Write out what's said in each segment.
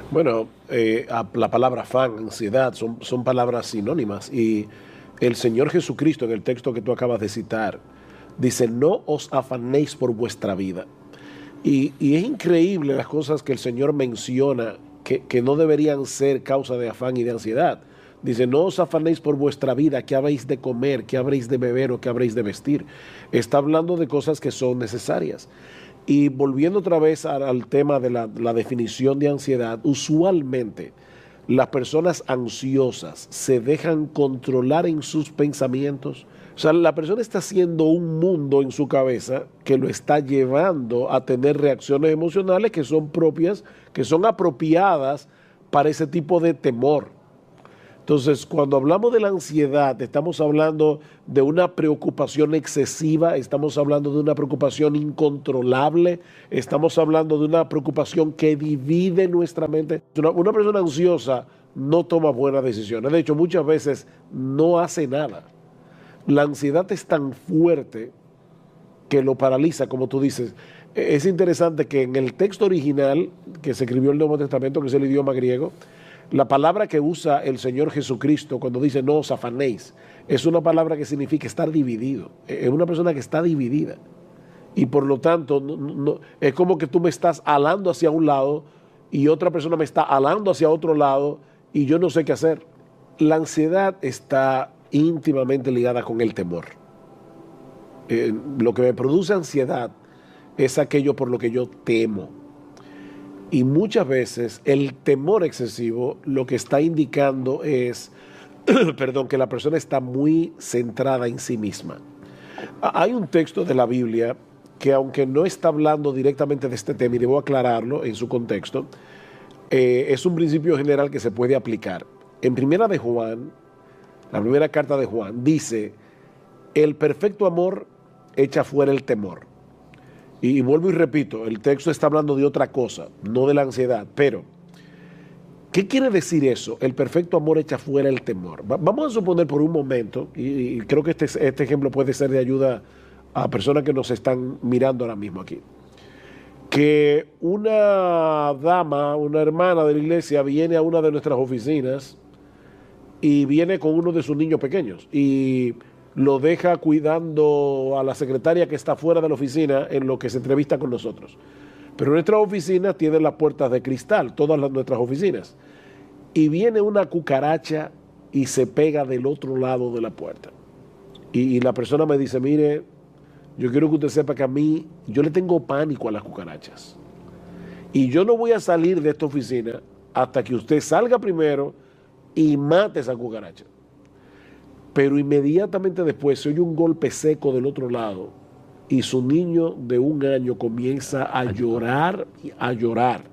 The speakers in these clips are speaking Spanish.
Bueno, la palabra afán, ansiedad, son palabras sinónimas. Y el Señor Jesucristo, en el texto que tú acabas de citar, dice, no os afanéis por vuestra vida. Y es increíble las cosas que el Señor menciona que no deberían ser causa de afán y de ansiedad. Dice, no os afanéis por vuestra vida, qué habéis de comer, qué habréis de beber o qué habréis de vestir. Está hablando de cosas que son necesarias. Y volviendo otra vez al tema de la definición de ansiedad, usualmente las personas ansiosas se dejan controlar en sus pensamientos. O sea, la persona está haciendo un mundo en su cabeza que lo está llevando a tener reacciones emocionales que son propias, que son apropiadas para ese tipo de temor. Entonces, cuando hablamos de la ansiedad, estamos hablando de una preocupación excesiva, estamos hablando de una preocupación incontrolable, estamos hablando de una preocupación que divide nuestra mente. Una persona ansiosa no toma buenas decisiones. De hecho, muchas veces no hace nada. La ansiedad es tan fuerte que lo paraliza, como tú dices. Es interesante que en el texto original que se escribió el Nuevo Testamento, que es el idioma griego, la palabra que usa el Señor Jesucristo cuando dice no os afanéis, es una palabra que significa estar dividido. Es una persona que está dividida. Y por lo tanto, es como que tú me estás alando hacia un lado y otra persona me está alando hacia otro lado y yo no sé qué hacer. La ansiedad está íntimamente ligada con el temor. Lo que me produce ansiedad es aquello por lo que yo temo. Y muchas veces el temor excesivo lo que está indicando es, perdón, que la persona está muy centrada en sí misma. Hay un texto de la Biblia que aunque no está hablando directamente de este tema, y debo aclararlo en su contexto, es un principio general que se puede aplicar. En primera de Juan, la primera carta de Juan, dice, el perfecto amor echa fuera el temor. Y vuelvo y repito, el texto está hablando de otra cosa, no de la ansiedad, pero ¿qué quiere decir eso? El perfecto amor echa fuera el temor. Vamos a suponer por un momento, y creo que este ejemplo puede ser de ayuda a personas que nos están mirando ahora mismo aquí, que una dama, una hermana de la iglesia viene a una de nuestras oficinas y viene con uno de sus niños pequeños y lo deja cuidando a la secretaria que está fuera de la oficina en lo que se entrevista con nosotros. Pero nuestras oficinas tienen las puertas de cristal, nuestras oficinas. Y viene una cucaracha y se pega del otro lado de la puerta. Y la persona me dice, mire, yo quiero que usted sepa que a mí, yo le tengo pánico a las cucarachas. Y yo no voy a salir de esta oficina hasta que usted salga primero y mate esa cucaracha. Pero inmediatamente después se oye un golpe seco del otro lado y su niño de 1 año comienza a llorar, a llorar.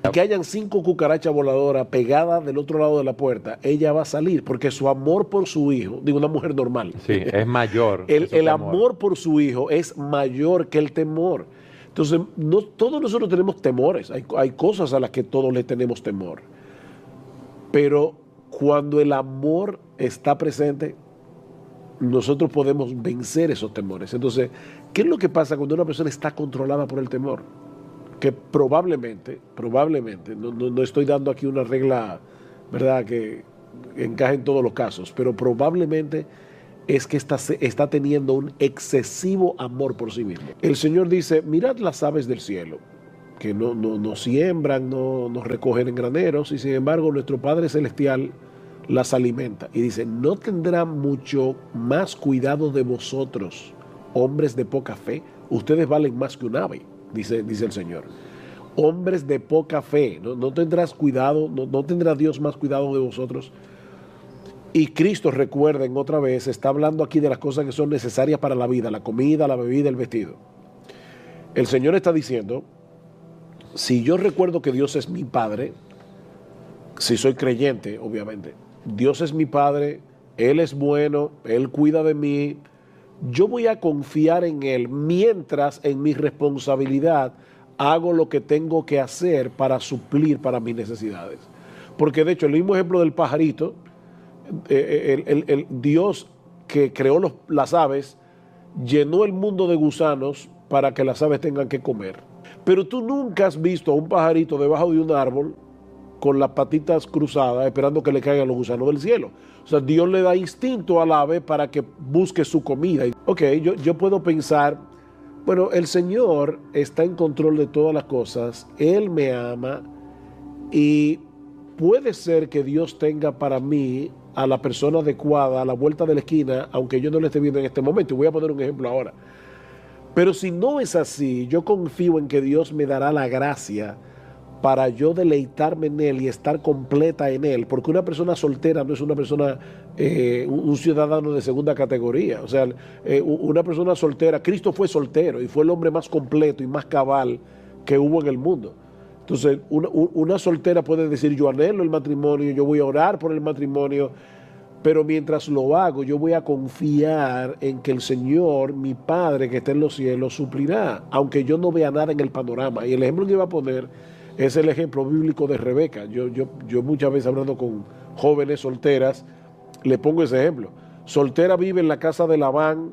Y que hayan 5 cucarachas voladoras pegadas del otro lado de la puerta, ella va a salir porque su amor por su hijo, digo, una mujer normal, Sí, es mayor que su el temor. amor por su hijo es mayor que el temor. Entonces, no, todos nosotros tenemos temores, hay cosas a las que todos le tenemos temor. Pero cuando el amor está presente, nosotros podemos vencer esos temores. Entonces, ¿qué es lo que pasa cuando una persona está controlada por el temor? Que probablemente, no estoy dando aquí una regla, ¿verdad?, que encaje en todos los casos, pero probablemente es que está teniendo un excesivo amor por sí mismo. El Señor dice, mirad las aves del cielo, que no siembran, no recogen en graneros, y sin embargo nuestro Padre Celestial las alimenta. Y dice, ¿no tendrá mucho más cuidado de vosotros, hombres de poca fe? Ustedes valen más que un ave, dice el Señor. Hombres de poca fe, ¿no tendrás cuidado, no tendrá Dios más cuidado de vosotros? Y Cristo, recuerden otra vez, está hablando aquí de las cosas que son necesarias para la vida, la comida, la bebida, el vestido. El Señor está diciendo, si yo recuerdo que Dios es mi Padre, si soy creyente, obviamente, Dios es mi Padre, Él es bueno, Él cuida de mí, yo voy a confiar en Él mientras en mi responsabilidad hago lo que tengo que hacer para suplir para mis necesidades. Porque de hecho, el mismo ejemplo del pajarito, el Dios que creó las aves, llenó el mundo de gusanos para que las aves tengan que comer. Pero tú nunca has visto a un pajarito debajo de un árbol con las patitas cruzadas esperando que le caigan los gusanos del cielo. O sea, Dios le da instinto al ave para que busque su comida. Ok, yo puedo pensar, bueno, el Señor está en control de todas las cosas, Él me ama y puede ser que Dios tenga para mí a la persona adecuada a la vuelta de la esquina, aunque yo no lo esté viendo en este momento. Y voy a poner un ejemplo ahora. Pero si no es así, yo confío en que Dios me dará la gracia para yo deleitarme en Él y estar completa en Él, porque una persona soltera no es una persona, un ciudadano de segunda categoría. O sea, una persona soltera, Cristo fue soltero y fue el hombre más completo y más cabal que hubo en el mundo. Entonces, una soltera puede decir, yo anhelo el matrimonio, yo voy a orar por el matrimonio, pero mientras lo hago, yo voy a confiar en que el Señor, mi Padre que está en los cielos, suplirá, aunque yo no vea nada en el panorama. Y el ejemplo que iba a poner es el ejemplo bíblico de Rebeca. Yo muchas veces hablando con jóvenes solteras, le pongo ese ejemplo. Soltera vive en la casa de Labán,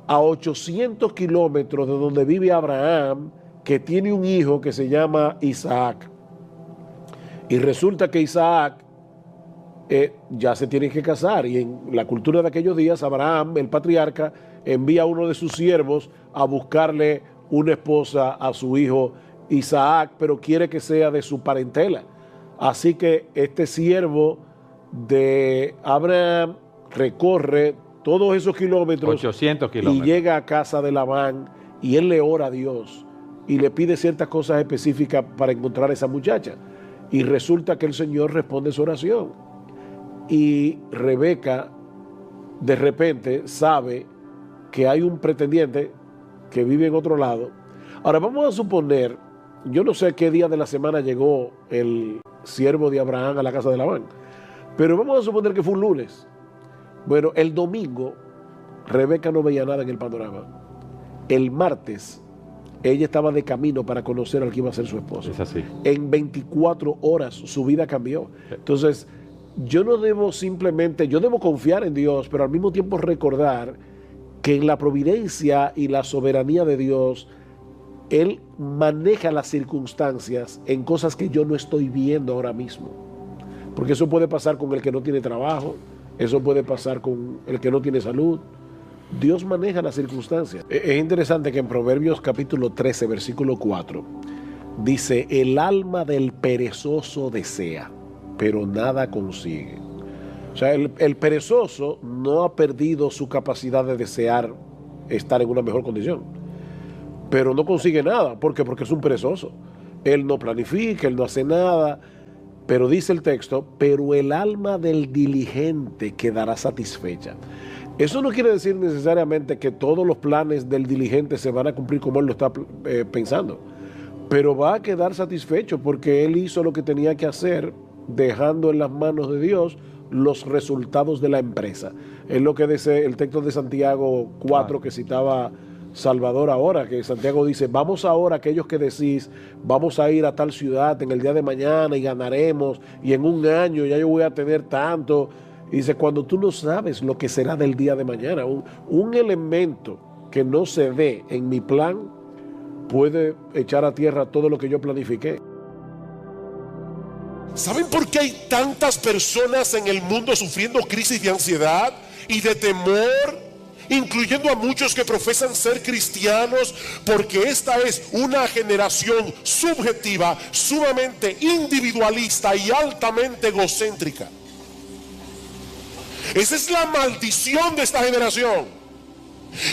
a 800 kilómetros de donde vive Abraham, que tiene un hijo que se llama Isaac. Y resulta que Isaac ya se tienen que casar, y en la cultura de aquellos días Abraham, el patriarca, envía a uno de sus siervos a buscarle una esposa a su hijo Isaac, pero quiere que sea de su parentela. Así que este siervo de Abraham recorre todos esos kilómetros, 800 kilómetros, y llega a casa de Labán, y él le ora a Dios y le pide ciertas cosas específicas para encontrar a esa muchacha, y resulta que el Señor responde su oración. Y Rebeca de repente sabe que hay un pretendiente que vive en otro lado. Ahora vamos a suponer, yo no sé qué día de la semana llegó el siervo de Abraham a la casa de Labán, pero vamos a suponer que fue un lunes. Bueno, el domingo Rebeca no veía nada en el panorama. El martes ella estaba de camino para conocer al que iba a ser su esposo. Es así. En 24 horas su vida cambió. Entonces, yo no debo simplemente, yo debo confiar en Dios, pero al mismo tiempo recordar que en la providencia y la soberanía de Dios, Él maneja las circunstancias en cosas que yo no estoy viendo ahora mismo. Porque eso puede pasar con el que no tiene trabajo, eso puede pasar con el que no tiene salud. Dios maneja las circunstancias. Es interesante que en Proverbios capítulo 13, versículo 4, dice, el alma del perezoso desea, pero nada consigue. O sea, el perezoso no ha perdido su capacidad de desear estar en una mejor condición, pero no consigue nada. ¿Por qué? Porque es un perezoso. Él no planifica, él no hace nada. Pero dice el texto, pero el alma del diligente quedará satisfecha. Eso no quiere decir necesariamente que todos los planes del diligente se van a cumplir como él lo está pensando, pero va a quedar satisfecho porque él hizo lo que tenía que hacer, dejando en las manos de Dios los resultados de la empresa. Es lo que dice el texto de Santiago 4 que citaba Salvador ahora, que Santiago dice, vamos ahora aquellos que decís, vamos a ir a tal ciudad en el día de mañana y ganaremos, y en un año ya yo voy a tener tanto. Y dice, cuando tú no sabes lo que será del día de mañana, un elemento que no se ve en mi plan puede echar a tierra todo lo que yo planifiqué. ¿Saben por qué hay tantas personas en el mundo sufriendo crisis de ansiedad y de temor? Incluyendo a muchos que profesan ser cristianos, porque esta es una generación subjetiva, sumamente individualista y altamente egocéntrica. Esa es la maldición de esta generación.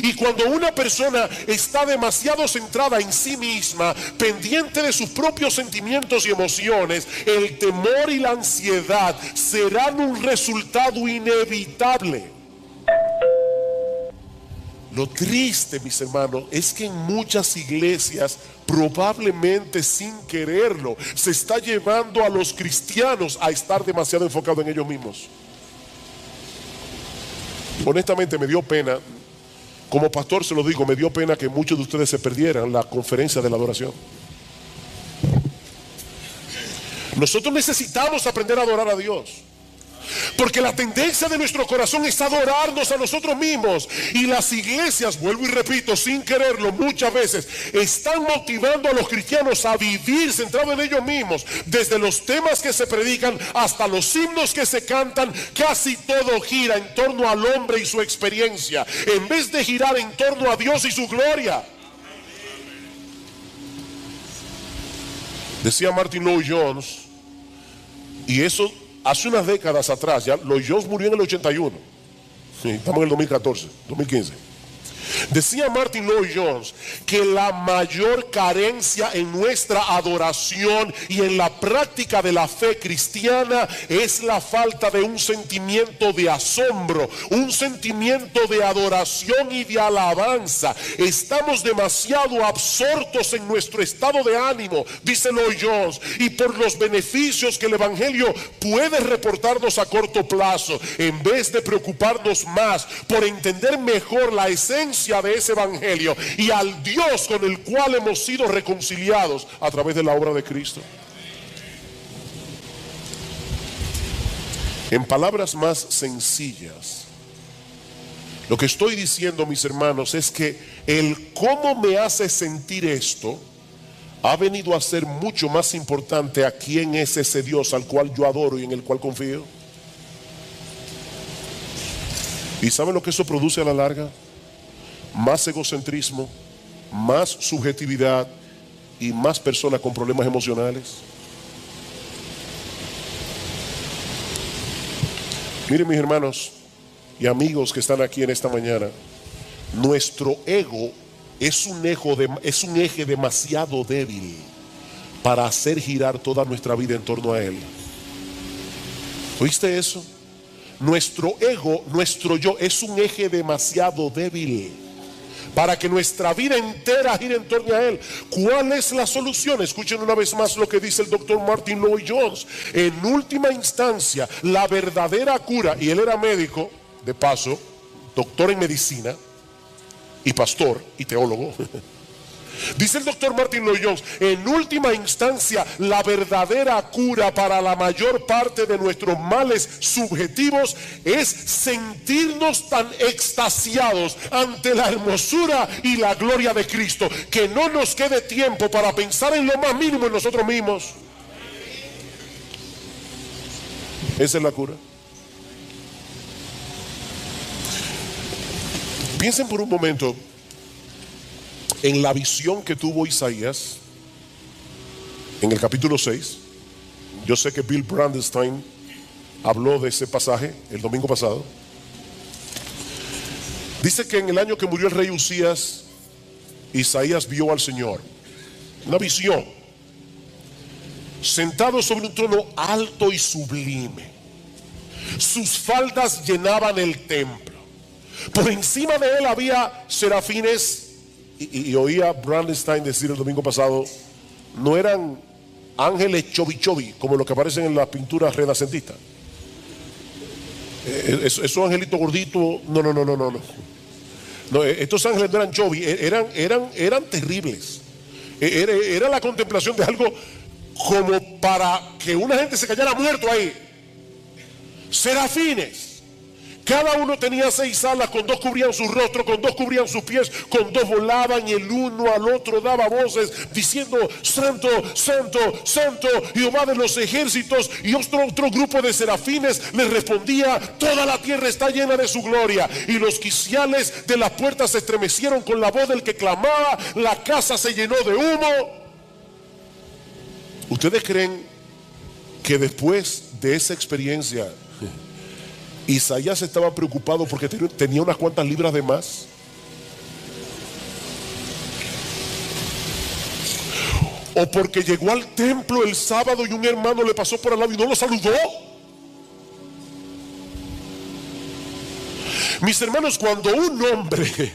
Y cuando una persona está demasiado centrada en sí misma, pendiente de sus propios sentimientos y emociones, el temor y la ansiedad serán un resultado inevitable. Lo triste, mis hermanos, es que en muchas iglesias, probablemente sin quererlo, se está llevando a los cristianos a estar demasiado enfocados en ellos mismos. Honestamente me dio pena, como pastor se lo digo, me dio pena que muchos de ustedes se perdieran la conferencia de la adoración. Nosotros necesitamos aprender a adorar a Dios, Porque la tendencia de nuestro corazón es adorarnos a nosotros mismos. Y las iglesias, vuelvo y repito, sin quererlo, muchas veces están motivando a los cristianos a vivir centrados en ellos mismos. Desde los temas que se predican hasta los himnos que se cantan, casi todo gira en torno al hombre y su experiencia, en vez de girar en torno a Dios y su gloria. Decía Martin Lloyd-Jones, y eso hace unas décadas atrás, ya Lloyd-Jones murió en el 81, sí, estamos en el 2014, 2015. Decía Martin Lloyd-Jones que la mayor carencia en nuestra adoración y en la práctica de la fe cristiana es la falta de un sentimiento de asombro, un sentimiento de adoración y de alabanza. Estamos demasiado absortos en nuestro estado de ánimo, dice Lloyd-Jones, y por los beneficios que el evangelio puede reportarnos a corto plazo, en vez de preocuparnos más por entender mejor la esencia de ese evangelio y al Dios con el cual hemos sido reconciliados a través de la obra de Cristo. En palabras más sencillas, lo que estoy diciendo, mis hermanos, es que el cómo me hace sentir esto ha venido a ser mucho más importante a quién es ese Dios al cual yo adoro y en el cual confío. ¿Y saben lo que eso produce a la larga? Más egocentrismo, más subjetividad y más personas con problemas emocionales. Miren, mis hermanos y amigos que están aquí en esta mañana, nuestro ego es un eje demasiado débil para hacer girar toda nuestra vida en torno a él. ¿Oíste eso? Nuestro ego, nuestro yo, es un eje demasiado débil para que nuestra vida entera gire en torno a él. ¿Cuál es la solución? Escuchen una vez más lo que dice el doctor Martin Lloyd-Jones. En última instancia, la verdadera cura, y él era médico, de paso, doctor en medicina, y pastor, y teólogo. Dice el doctor Martin Lloyd-Jones, en última instancia, la verdadera cura para la mayor parte de nuestros males subjetivos es sentirnos tan extasiados ante la hermosura y la gloria de Cristo, que no nos quede tiempo para pensar en lo más mínimo en nosotros mismos. Esa es la cura. Piensen por un momento en la visión que tuvo Isaías en el capítulo 6. Yo sé que Bill Brandenstein habló de ese pasaje el domingo pasado. Dice que en el año que murió el rey Usías, Isaías vio al Señor, una visión, sentado sobre un trono alto y sublime. Sus faldas llenaban el templo. Por encima de él había serafines. Y oía a Brandenstein decir el domingo pasado, no eran ángeles chovi como los que aparecen en las pinturas renacentistas. Esos angelitos gorditos, no, estos ángeles no eran chovi, eran terribles. Era la contemplación de algo como para que una gente se cayera muerto ahí. Serafines. Cada uno tenía 6 alas, con 2 cubrían su rostro, con 2 cubrían sus pies, con 2 volaban, y el uno al otro daba voces diciendo, santo, santo, santo, Jehová de los ejércitos. Y otro grupo de serafines les respondía, toda la tierra está llena de su gloria. Y los quiciales de las puertas se estremecieron con la voz del que clamaba, la casa se llenó de humo. ¿Ustedes creen que después de esa experiencia Isaías estaba preocupado porque tenía unas cuantas libras de más? ¿O porque llegó al templo el sábado y un hermano le pasó por al lado y no lo saludó? Mis hermanos, cuando un hombre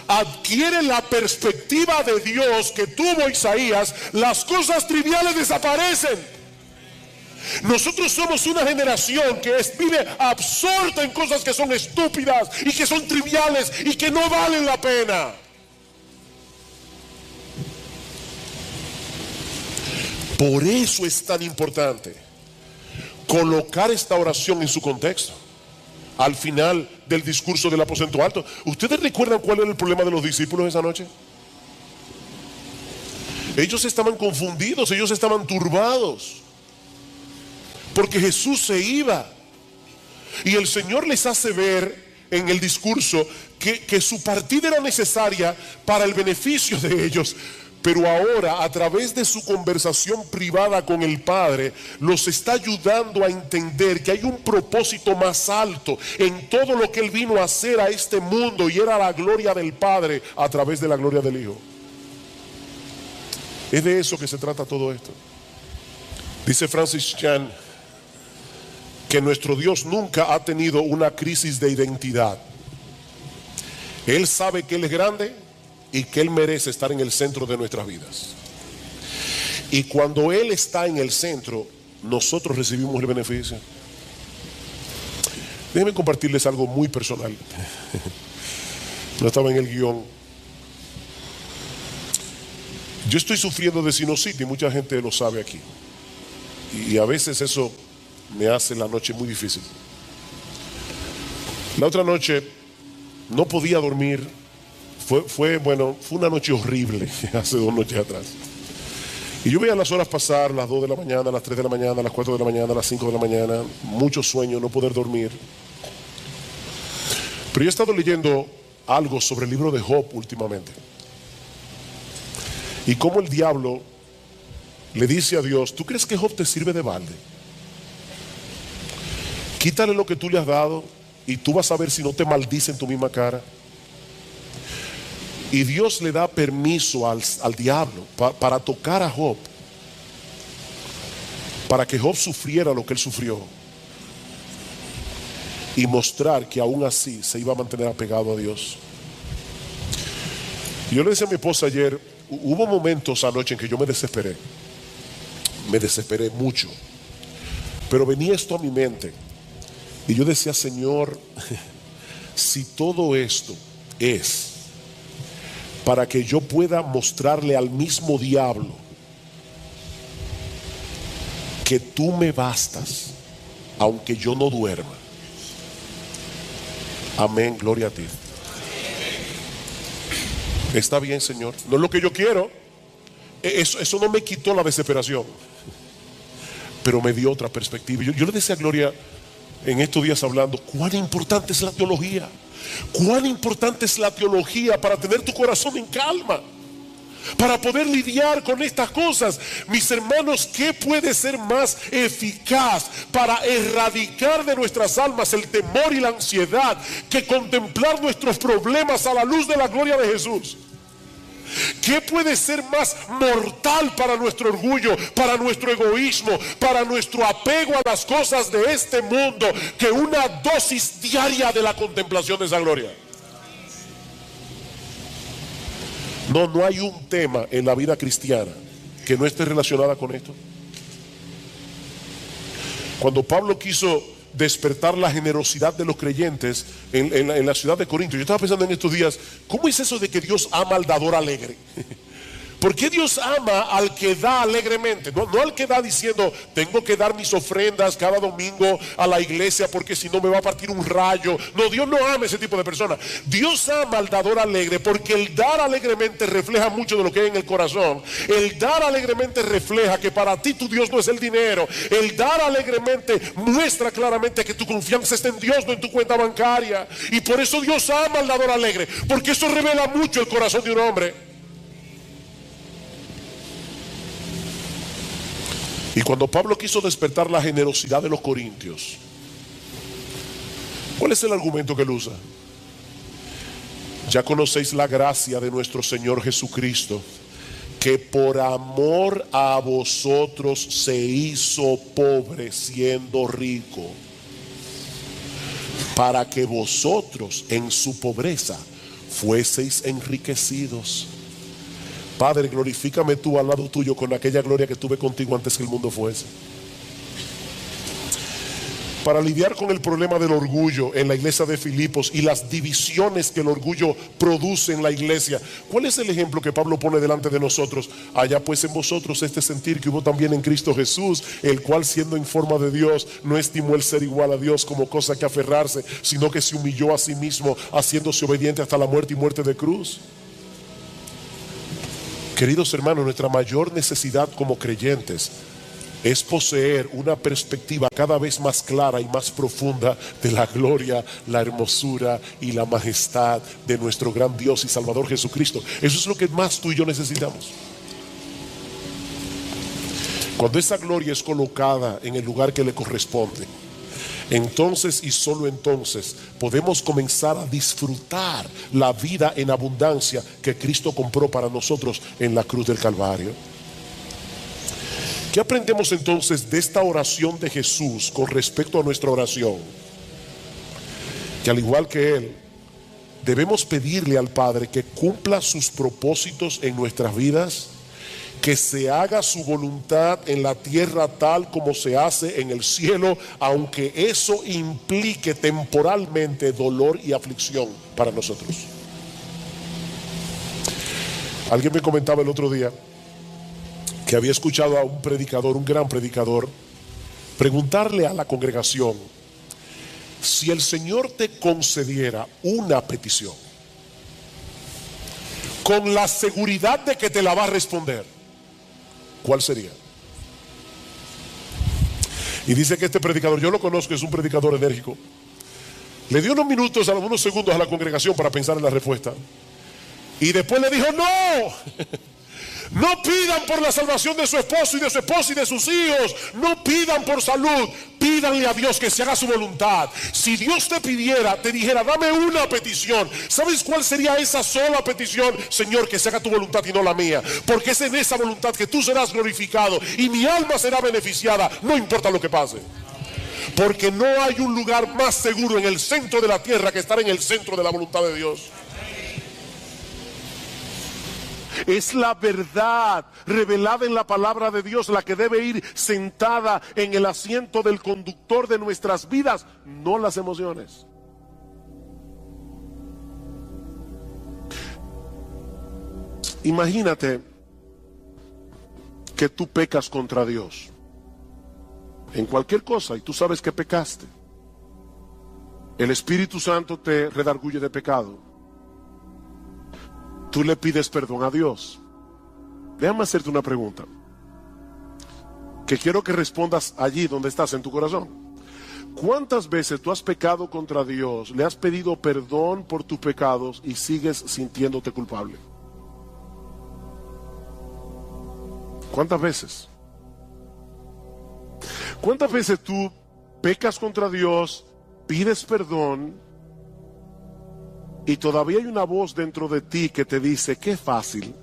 adquiere la perspectiva de Dios que tuvo Isaías, las cosas triviales desaparecen. Nosotros somos una generación que vive absorta en cosas que son estúpidas y que son triviales y que no valen la pena. Por eso es tan importante colocar esta oración en su contexto. Al final del discurso del aposento alto, ¿ustedes recuerdan cuál era el problema de los discípulos esa noche? Ellos estaban confundidos, ellos estaban turbados, porque Jesús se iba. Y el Señor les hace ver en el discurso que su partida era necesaria para el beneficio de ellos. Pero ahora, a través de su conversación privada con el Padre, los está ayudando a entender que hay un propósito más alto en todo lo que Él vino a hacer a este mundo, y era la gloria del Padre a través de la gloria del Hijo. Es de eso que se trata todo esto. Dice Francis Chan que nuestro Dios nunca ha tenido una crisis de identidad. Él sabe que Él es grande y que Él merece estar en el centro de nuestras vidas. Y cuando Él está en el centro, nosotros recibimos el beneficio. Déjenme compartirles algo muy personal. No estaba en el guión. Yo estoy sufriendo de sinusitis, mucha gente lo sabe aquí. Y a veces eso me hace la noche muy difícil. La otra noche no podía dormir. Fue una noche horrible, hace 2 noches atrás. Y yo veía las horas pasar, las 2 de la mañana, las 3 de la mañana, las 4 de la mañana, las 5 de la mañana, mucho sueño, no poder dormir. Pero yo he estado leyendo algo sobre el libro de Job últimamente. Y cómo el diablo le dice a Dios: ¿tú crees que Job te sirve de balde? Quítale lo que tú le has dado y tú vas a ver si no te maldice en tu misma cara. Y Dios le da permiso al diablo para tocar a Job, para que Job sufriera lo que él sufrió y mostrar que aún así se iba a mantener apegado a Dios. Y yo le decía a mi esposa ayer, hubo momentos anoche en que yo me desesperé mucho, pero venía esto a mi mente y yo decía: Señor, si todo esto es para que yo pueda mostrarle al mismo diablo que tú me bastas, aunque yo no duerma. Amén, gloria a ti. Está bien, Señor, no es lo que yo quiero. Eso no me quitó la desesperación, pero me dio otra perspectiva. Yo le decía a Gloria en estos días hablando, cuán importante es la teología. Cuán importante es la teología para tener tu corazón en calma, para poder lidiar con estas cosas. Mis hermanos, ¿qué puede ser más eficaz para erradicar de nuestras almas el temor y la ansiedad que contemplar nuestros problemas a la luz de la gloria de Jesús? ¿Qué puede ser más mortal para nuestro orgullo, para nuestro egoísmo, para nuestro apego a las cosas de este mundo que una dosis diaria de la contemplación de esa gloria? No hay un tema en la vida cristiana que no esté relacionada con esto. Cuando Pablo quiso despertar la generosidad de los creyentes en la ciudad de Corinto, yo estaba pensando en estos días, ¿cómo es eso de que Dios ama al dador alegre? ¿Por qué Dios ama al que da alegremente? No al que da diciendo: tengo que dar mis ofrendas cada domingo a la iglesia porque si no me va a partir un rayo. No, Dios no ama ese tipo de personas. Dios ama al dador alegre porque el dar alegremente refleja mucho de lo que hay en el corazón. El dar alegremente refleja que para ti tu Dios no es el dinero. El dar alegremente muestra claramente que tu confianza está en Dios, no en tu cuenta bancaria. Y por eso Dios ama al dador alegre, porque eso revela mucho el corazón de un hombre. Y cuando Pablo quiso despertar la generosidad de los corintios, ¿cuál es el argumento que él usa? Ya conocéis la gracia de nuestro Señor Jesucristo, que por amor a vosotros se hizo pobre siendo rico, para que vosotros en su pobreza fueseis enriquecidos. Padre, glorifícame tú al lado tuyo con aquella gloria que tuve contigo antes que el mundo fuese. para lidiar con el problema del orgullo en la iglesia de Filipos y las divisiones que el orgullo produce en la iglesia. ¿Cuál es el ejemplo que Pablo pone delante de nosotros? Haya pues en vosotros este sentir que hubo también en Cristo Jesús, el cual siendo en forma de Dios no estimó el ser igual a Dios como cosa que aferrarse, sino que se humilló a sí mismo, haciéndose obediente hasta la muerte y muerte de cruz. Queridos hermanos, nuestra mayor necesidad como creyentes es poseer una perspectiva cada vez más clara y más profunda de la gloria, la hermosura y la majestad de nuestro gran Dios y Salvador Jesucristo. Eso es lo que más tú y yo necesitamos. Cuando esa gloria es colocada en el lugar que le corresponde, entonces y solo entonces podemos comenzar a disfrutar la vida en abundancia que Cristo compró para nosotros en la cruz del Calvario. ¿Qué aprendemos entonces de esta oración de Jesús con respecto a nuestra oración? Que al igual que Él, debemos pedirle al Padre que cumpla sus propósitos en nuestras vidas, que se haga su voluntad en la tierra tal como se hace en el cielo, aunque eso implique temporalmente dolor y aflicción para nosotros. Alguien me comentaba el otro día que había escuchado a un predicador, un gran predicador, preguntarle a la congregación: si el Señor te concediera una petición con la seguridad de que te la va a responder, ¿cuál sería? Y dice que este predicador, yo lo conozco, es un predicador enérgico, le dio unos minutos, unos segundos a la congregación para pensar en la respuesta, y después le dijo: no pidan por la salvación de su esposo y de su esposa y de sus hijos. No pidan por salud. Pídanle a Dios que se haga su voluntad. Si Dios te pidiera, te dijera: dame una petición, ¿sabes cuál sería esa sola petición? Señor, que se haga tu voluntad y no la mía, porque es en esa voluntad que tú serás glorificado y mi alma será beneficiada, no importa lo que pase. Porque no hay un lugar más seguro en el centro de la tierra que estar en el centro de la voluntad de Dios. Es la verdad revelada en la palabra de Dios la que debe ir sentada en el asiento del conductor de nuestras vidas, no las emociones. Imagínate que tú pecas contra Dios en cualquier cosa y tú sabes que pecaste. El Espíritu Santo te redarguye de pecado. Tú le pides perdón a Dios. Déjame hacerte una pregunta que quiero que respondas allí donde estás, en tu corazón. ¿Cuántas veces tú has pecado contra Dios, le has pedido perdón por tus pecados y sigues sintiéndote culpable? ¿Cuántas veces? ¿Cuántas veces tú pecas contra Dios, pides perdón y todavía hay una voz dentro de ti que te dice: qué fácil,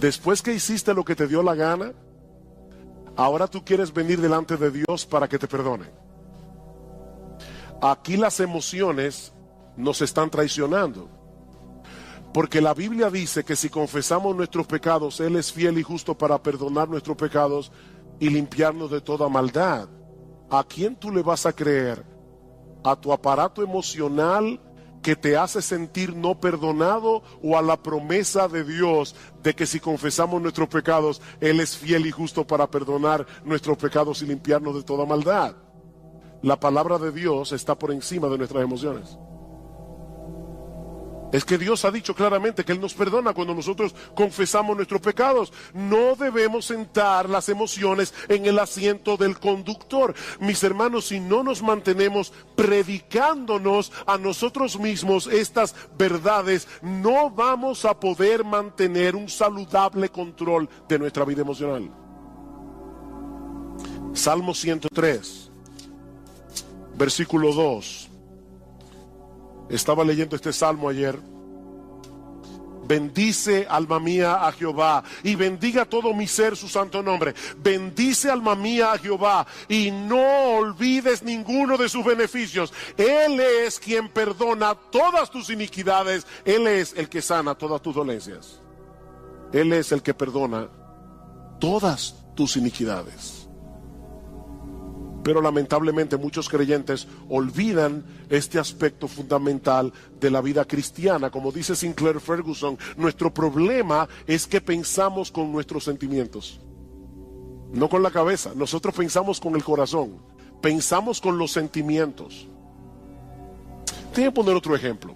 después que hiciste lo que te dio la gana, ahora tú quieres venir delante de Dios para que te perdone? Aquí las emociones nos están traicionando, porque la Biblia dice que si confesamos nuestros pecados, Él es fiel y justo para perdonar nuestros pecados y limpiarnos de toda maldad. ¿A quién tú le vas a creer? ¿A tu aparato emocional que te hace sentir no perdonado, o a la promesa de Dios de que si confesamos nuestros pecados, Él es fiel y justo para perdonar nuestros pecados y limpiarnos de toda maldad? La palabra de Dios está por encima de nuestras emociones. Es que Dios ha dicho claramente que Él nos perdona cuando nosotros confesamos nuestros pecados. No debemos sentar las emociones en el asiento del conductor. Mis hermanos, si no nos mantenemos predicándonos a nosotros mismos estas verdades, no vamos a poder mantener un saludable control de nuestra vida emocional. Salmo 103, versículo 2. Estaba leyendo este salmo ayer. Bendice, alma mía, a Jehová, y bendiga todo mi ser su santo nombre. Bendice, alma mía, a Jehová, y no olvides ninguno de sus beneficios. Él es quien perdona todas tus iniquidades. Él es el que sana todas tus dolencias. Él es el que perdona todas tus iniquidades. Pero lamentablemente muchos creyentes olvidan este aspecto fundamental de la vida cristiana. Como dice Sinclair Ferguson, nuestro problema es que pensamos con nuestros sentimientos, no con la cabeza. Nosotros pensamos con el corazón, pensamos con los sentimientos. Déjenme poner otro ejemplo.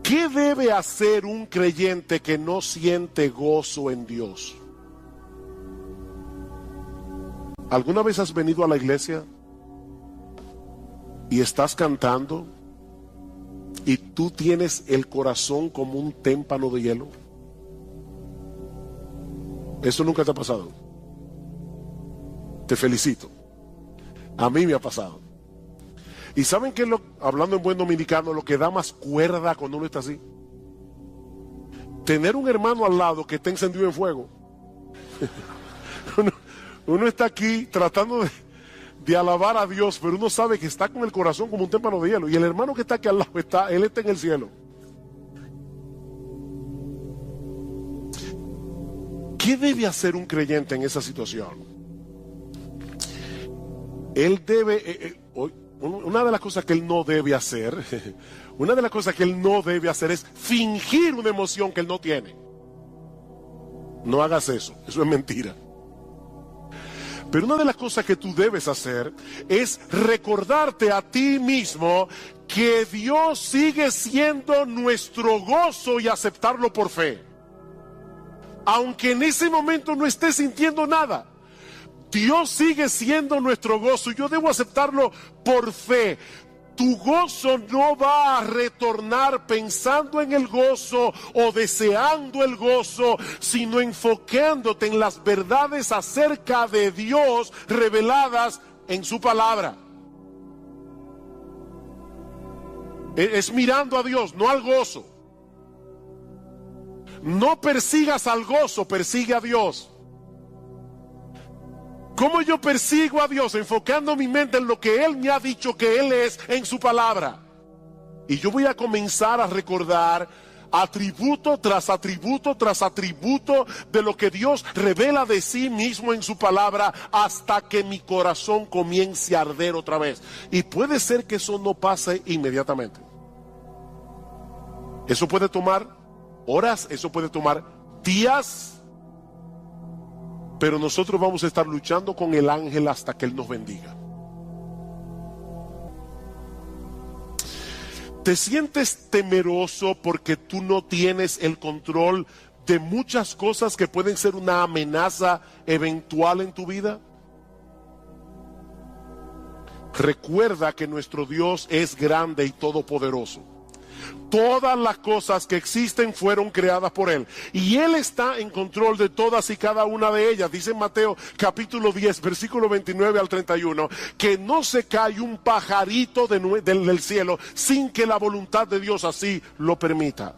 ¿Qué debe hacer un creyente que no siente gozo en Dios? ¿Alguna vez has venido a la iglesia y estás cantando y tú tienes el corazón como un témpano de hielo? ¿Eso nunca te ha pasado? Te felicito. A mí me ha pasado. ¿Y saben qué es hablando en buen dominicano, lo que da más cuerda cuando uno está así? Tener un hermano al lado que está encendido en fuego. Uno está aquí tratando de alabar a Dios, pero uno sabe que está con el corazón como un témpano de hielo. Y el hermano que está aquí al lado, él está en el cielo. ¿Qué debe hacer un creyente en esa situación? Él debe, una de las cosas que él no debe hacer, es fingir una emoción que él no tiene. No hagas eso es mentira. Pero una de las cosas que tú debes hacer es recordarte a ti mismo que Dios sigue siendo nuestro gozo y aceptarlo por fe. Aunque en ese momento no estés sintiendo nada, Dios sigue siendo nuestro gozo y yo debo aceptarlo por fe. Tu gozo no va a retornar pensando en el gozo o deseando el gozo, sino enfocándote en las verdades acerca de Dios reveladas en su palabra. Es mirando a Dios, no al gozo. No persigas al gozo, persigue a Dios. ¿Cómo yo persigo a Dios? Enfocando mi mente en lo que Él me ha dicho que Él es en su palabra. Y yo voy a comenzar a recordar atributo tras atributo tras atributo de lo que Dios revela de sí mismo en su palabra hasta que mi corazón comience a arder otra vez. Y puede ser que eso no pase inmediatamente. Eso puede tomar horas, eso puede tomar días. Pero nosotros vamos a estar luchando con el ángel hasta que Él nos bendiga. ¿Te sientes temeroso porque tú no tienes el control de muchas cosas que pueden ser una amenaza eventual en tu vida? Recuerda que nuestro Dios es grande y todopoderoso. Todas las cosas que existen fueron creadas por Él y Él está en control de todas y cada una de ellas. Dice en Mateo capítulo 10 versículo 29 al 31 que no se cae un pajarito del cielo sin que la voluntad de Dios así lo permita.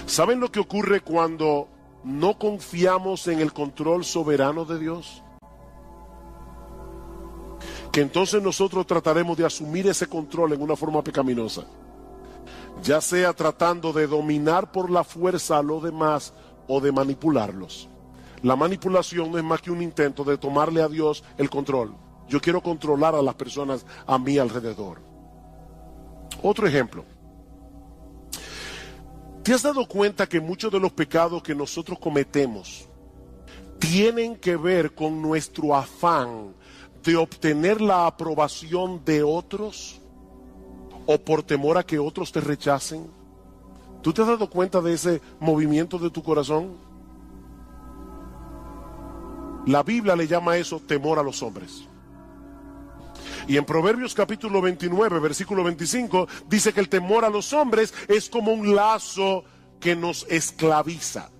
¿Saben lo que ocurre cuando no confiamos en el control soberano de Dios? Que entonces nosotros trataremos de asumir ese control en una forma pecaminosa, ya sea tratando de dominar por la fuerza a los demás o de manipularlos. La manipulación no es más que un intento de tomarle a Dios el control. Yo quiero controlar a las personas a mi alrededor. Otro ejemplo. ¿Te has dado cuenta que muchos de los pecados que nosotros cometemos tienen que ver con nuestro afán de obtener la aprobación de otros o por temor a que otros te rechacen? ¿Tú te has dado cuenta de ese movimiento de tu corazón? La Biblia le llama eso temor a los hombres. Y en Proverbios capítulo 29, versículo 25, dice que el temor a los hombres es como un lazo que nos esclaviza.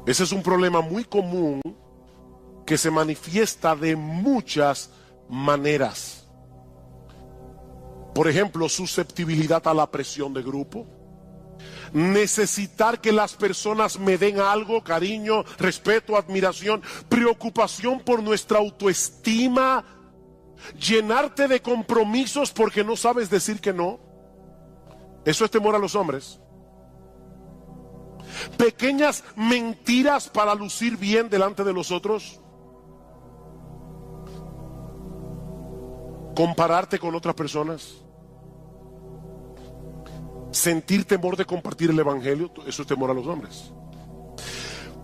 Ese es un problema muy común que se manifiesta de muchas maneras. Por ejemplo, susceptibilidad a la presión de grupo, necesitar que las personas me den algo, cariño, respeto, admiración, preocupación por nuestra autoestima, llenarte de compromisos porque no sabes decir que no. Eso es temor a los hombres. pequeñas mentiras para lucir bien delante de los otros, compararte con otras personas, sentir temor de compartir el evangelio. Eso es temor a los hombres.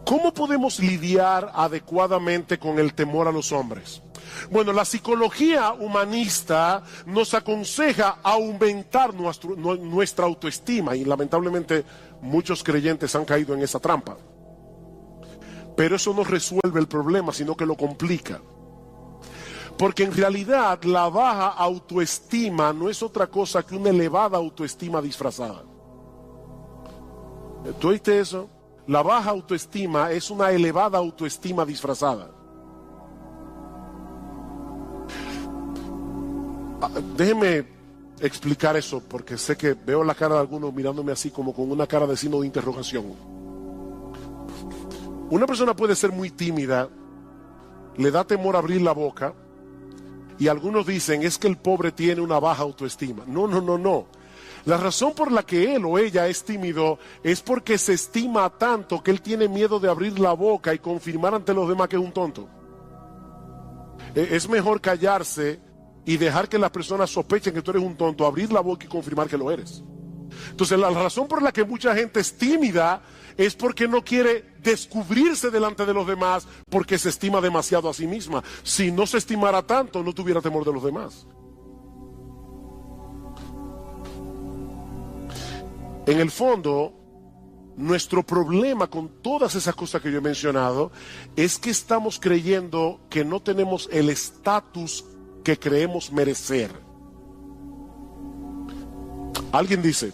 ¿Cómo podemos lidiar adecuadamente con el temor a los hombres? Bueno, la psicología humanista nos aconseja aumentar nuestra autoestima, y lamentablemente muchos creyentes han caído en esa trampa. Pero eso no resuelve el problema, sino que lo complica. Porque en realidad la baja autoestima no es otra cosa que una elevada autoestima disfrazada. ¿Tú oíste eso? La baja autoestima es una elevada autoestima disfrazada. Déjeme explicar eso, porque sé que veo la cara de algunos mirándome así como con una cara de signo de interrogación. Una persona puede ser muy tímida, le da temor abrir la boca, y algunos dicen es que el pobre tiene una baja autoestima. No. La razón por la que él o ella es tímido es porque se estima tanto que él tiene miedo de abrir la boca y confirmar ante los demás que es un tonto. Es mejor callarse y dejar que las personas sospechen que tú eres un tonto, abrir la boca y confirmar que lo eres. Entonces la razón por la que mucha gente es tímida es porque no quiere descubrirse delante de los demás, porque se estima demasiado a sí misma. Si no se estimara tanto, no tuviera temor de los demás. En el fondo, nuestro problema con todas esas cosas que yo he mencionado es que estamos creyendo que no tenemos el estatus que creemos merecer. Alguien dice: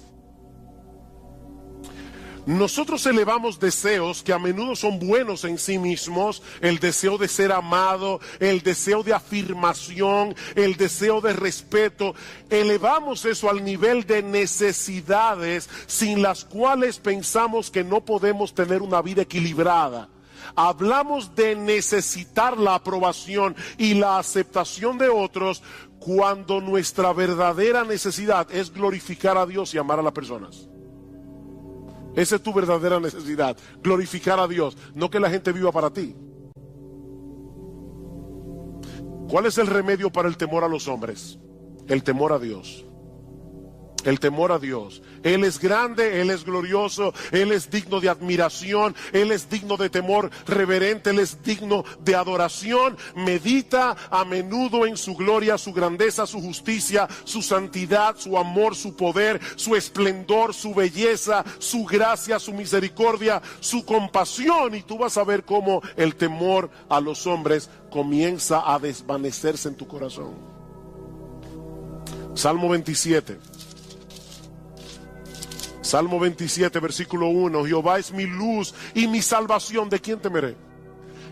nosotros elevamos deseos que a menudo son buenos en sí mismos, el deseo de ser amado, el deseo de afirmación, el deseo de respeto. Elevamos eso al nivel de necesidades sin las cuales pensamos que no podemos tener una vida equilibrada. Hablamos de necesitar la aprobación y la aceptación de otros cuando nuestra verdadera necesidad es glorificar a Dios y amar a las personas. Esa es tu verdadera necesidad, glorificar a Dios, no que la gente viva para ti. ¿Cuál es el remedio para el temor a los hombres? El temor a Dios. El temor a Dios. Él es grande, Él es glorioso, Él es digno de admiración, Él es digno de temor reverente, Él es digno de adoración. Medita a menudo en su gloria, su grandeza, su justicia, su santidad, su amor, su poder, su esplendor, su belleza, su gracia, su misericordia, su compasión, y tú vas a ver cómo el temor a los hombres comienza a desvanecerse en tu corazón. Salmo 27. Salmo 27, versículo 1. Jehová es mi luz y mi salvación, ¿de quién temeré?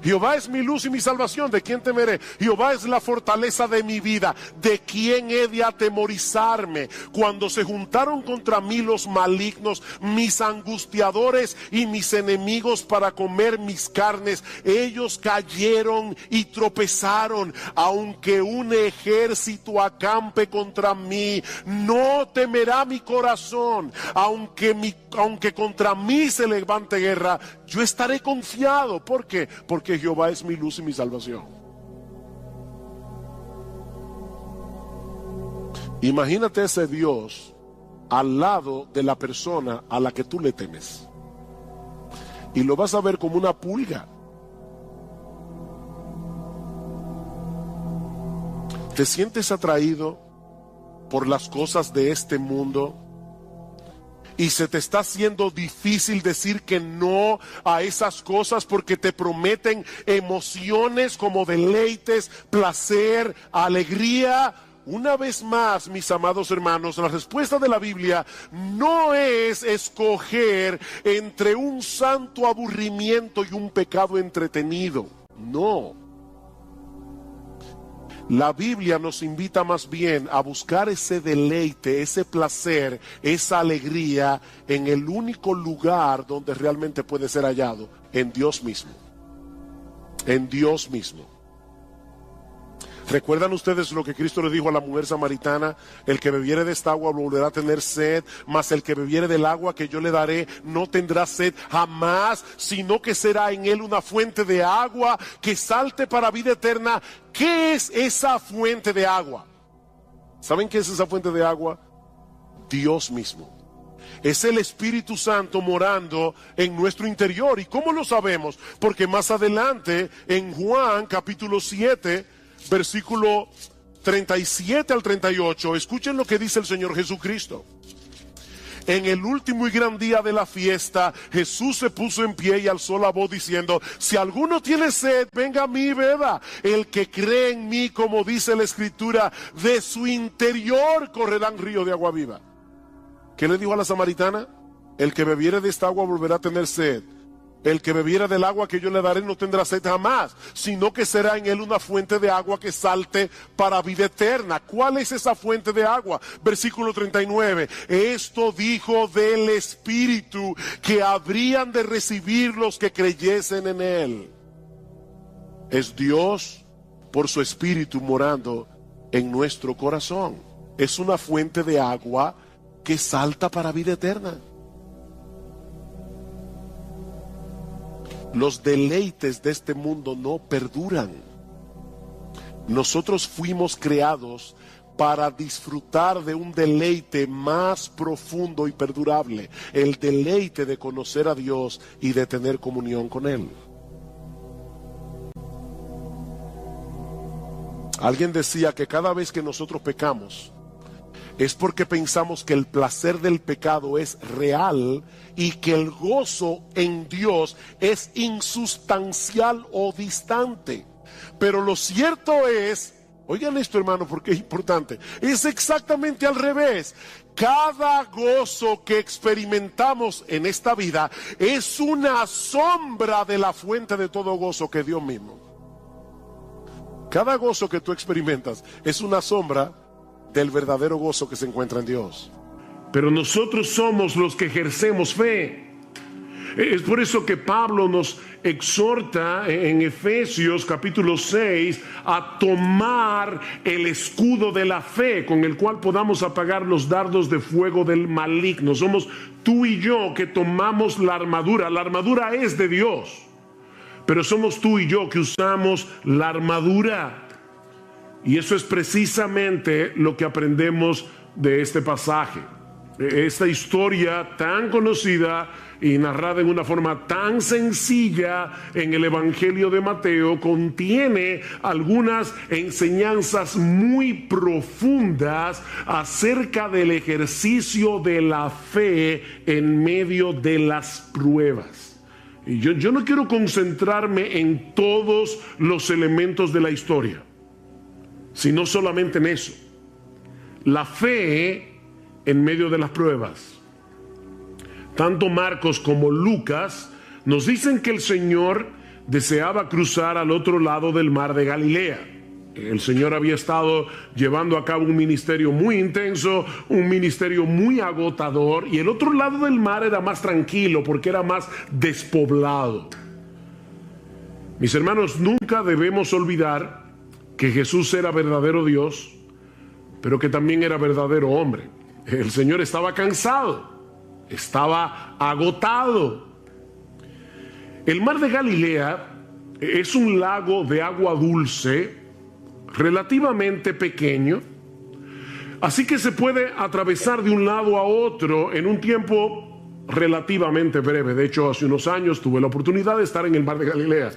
Jehová es mi luz y mi salvación, ¿de quién temeré? Jehová es la fortaleza de mi vida, ¿de quién he de atemorizarme? Cuando se juntaron contra mí los malignos, mis angustiadores y mis enemigos para comer mis carnes, ellos cayeron y tropezaron. Aunque un ejército acampe contra mí, no temerá mi corazón. Aunque contra mí se levante guerra, yo estaré confiado. ¿Por qué? Porque Jehová es mi luz y mi salvación. Imagínate ese Dios al lado de la persona a la que tú le temes, y lo vas a ver como una pulga. ¿Te sientes atraído por las cosas de este mundo? Y se te está haciendo difícil decir que no a esas cosas porque te prometen emociones como deleites, placer, alegría. Una vez más, mis amados hermanos, la respuesta de la Biblia no es escoger entre un santo aburrimiento y un pecado entretenido. No. La Biblia nos invita más bien a buscar ese deleite, ese placer, esa alegría en el único lugar donde realmente puede ser hallado, en Dios mismo. En Dios mismo. ¿Recuerdan ustedes lo que Cristo le dijo a la mujer samaritana? El que bebiere de esta agua volverá a tener sed, mas el que bebiere del agua que yo le daré no tendrá sed jamás, sino que será en él una fuente de agua que salte para vida eterna. ¿Qué es esa fuente de agua? ¿Saben qué es esa fuente de agua? Dios mismo. Es el Espíritu Santo morando en nuestro interior. ¿Y cómo lo sabemos? Porque más adelante en Juan capítulo 7, versículo 37 al 38, escuchen lo que dice el Señor Jesucristo. En el último y gran día de la fiesta, Jesús se puso en pie y alzó la voz diciendo: si alguno tiene sed, venga a mí y beba. El que cree en mí, como dice la Escritura, de su interior correrán ríos de agua viva. ¿Qué le dijo a la samaritana? El que bebiere de esta agua volverá a tener sed. El que bebiera del agua que yo le daré no tendrá sed jamás, sino que será en él una fuente de agua que salte para vida eterna. ¿Cuál es esa fuente de agua? Versículo 39. Esto dijo del Espíritu que habrían de recibir los que creyesen en él. Es Dios por su Espíritu morando en nuestro corazón. Es una fuente de agua que salta para vida eterna. Los deleites de este mundo no perduran. Nosotros fuimos creados para disfrutar de un deleite más profundo y perdurable, el deleite de conocer a Dios y de tener comunión con Él. Alguien decía que cada vez que nosotros pecamos, es porque pensamos que el placer del pecado es real y que el gozo en Dios es insustancial o distante. Pero lo cierto es, oigan esto, hermano, porque es importante, es exactamente al revés. Cada gozo que experimentamos en esta vida es una sombra de la fuente de todo gozo, que es Dios mismo. Cada gozo que tú experimentas es una sombra del verdadero gozo que se encuentra en Dios. Pero nosotros somos los que ejercemos fe. Es por eso que Pablo nos exhorta en Efesios capítulo 6 a tomar el escudo de la fe con el cual podamos apagar los dardos de fuego del maligno. Somos tú y yo que tomamos la armadura. La armadura es de Dios, pero somos tú y yo que usamos la armadura. Y eso es precisamente lo que aprendemos de este pasaje. Esta historia tan conocida y narrada en una forma tan sencilla en el Evangelio de Mateo contiene algunas enseñanzas muy profundas acerca del ejercicio de la fe en medio de las pruebas. Y yo no quiero concentrarme en todos los elementos de la historia, sino solamente en eso. La fe en medio de las pruebas. Tanto Marcos como Lucas nos dicen que el Señor deseaba cruzar al otro lado del mar de Galilea. El Señor había estado llevando a cabo un ministerio muy intenso, un ministerio muy agotador, y el otro lado del mar era más tranquilo porque era más despoblado. Mis hermanos, nunca debemos olvidar que Jesús era verdadero Dios, pero que también era verdadero hombre. El Señor estaba cansado, estaba agotado. El mar de Galilea es un lago de agua dulce, relativamente pequeño, así que se puede atravesar de un lado a otro en un tiempo relativamente breve. De hecho, hace unos años tuve la oportunidad de estar en el mar de Galilea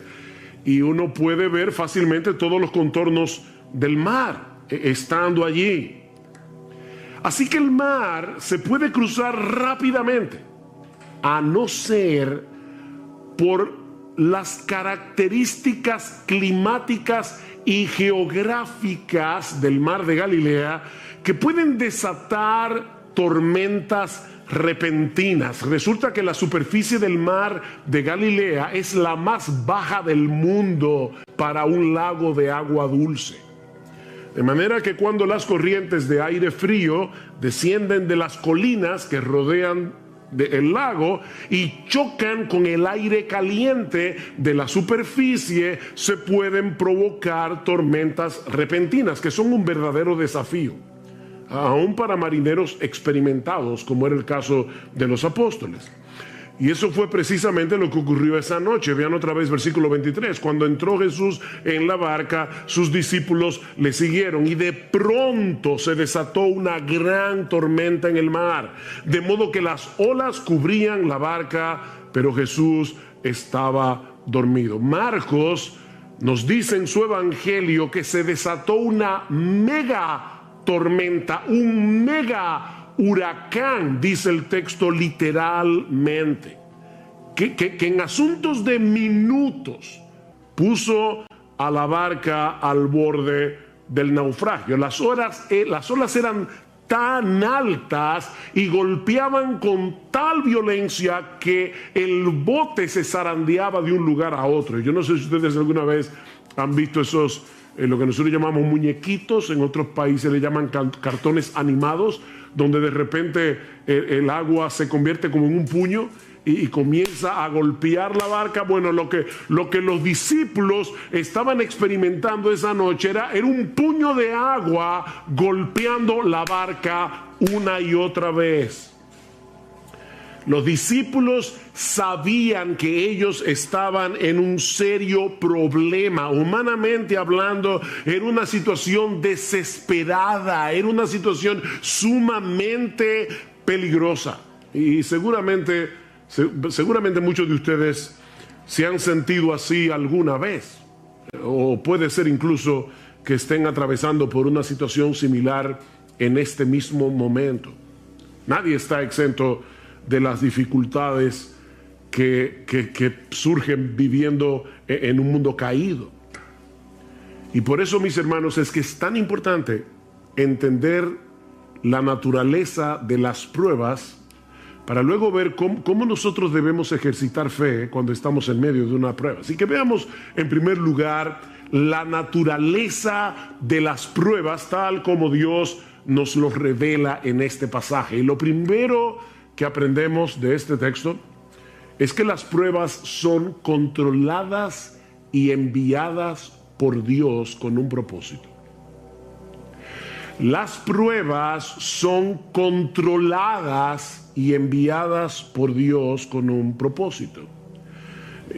y uno puede ver fácilmente todos los contornos del mar estando allí. Así que el mar se puede cruzar rápidamente, a no ser por las características climáticas y geográficas del mar de Galilea que pueden desatar tormentas repentinas. Resulta que la superficie del mar de Galilea es la más baja del mundo para un lago de agua dulce. De manera que cuando las corrientes de aire frío descienden de las colinas que rodean del lago y chocan con el aire caliente de la superficie, se pueden provocar tormentas repentinas, que son un verdadero desafío, aún para marineros experimentados, como era el caso de los apóstoles. Y eso fue precisamente lo que ocurrió esa noche. Vean otra vez versículo 23. Cuando entró Jesús en la barca, sus discípulos le siguieron y de pronto se desató una gran tormenta en el mar, de modo que las olas cubrían la barca, pero Jesús estaba dormido. Marcos nos dice en su evangelio que se desató una mega tormenta, un mega huracán, dice el texto literalmente, que en asuntos de minutos puso a la barca al borde del naufragio. Las olas eran tan altas y golpeaban con tal violencia que el bote se zarandeaba de un lugar a otro. Yo no sé si ustedes alguna vez han visto esos, lo que nosotros llamamos muñequitos, en otros países le llaman cartones animados, donde de repente el agua se convierte como en un puño y comienza a golpear la barca. Bueno, lo que los discípulos estaban experimentando esa noche era un puño de agua golpeando la barca una y otra vez. Los discípulos sabían que ellos estaban en un serio problema. Humanamente hablando, era una situación desesperada, era una situación sumamente peligrosa. Y seguramente muchos de ustedes se han sentido así alguna vez. O puede ser incluso que estén atravesando por una situación similar en este mismo momento. Nadie está exento de las dificultades que surgen viviendo en un mundo caído. Y por eso, mis hermanos, es que es tan importante entender la naturaleza de las pruebas para luego ver cómo nosotros debemos ejercitar fe cuando estamos en medio de una prueba. Así que veamos en primer lugar la naturaleza de las pruebas tal como Dios nos los revela en este pasaje. Y lo primero que aprendemos de este texto es que las pruebas son controladas y enviadas por Dios con un propósito. Las pruebas son controladas y enviadas por Dios con un propósito.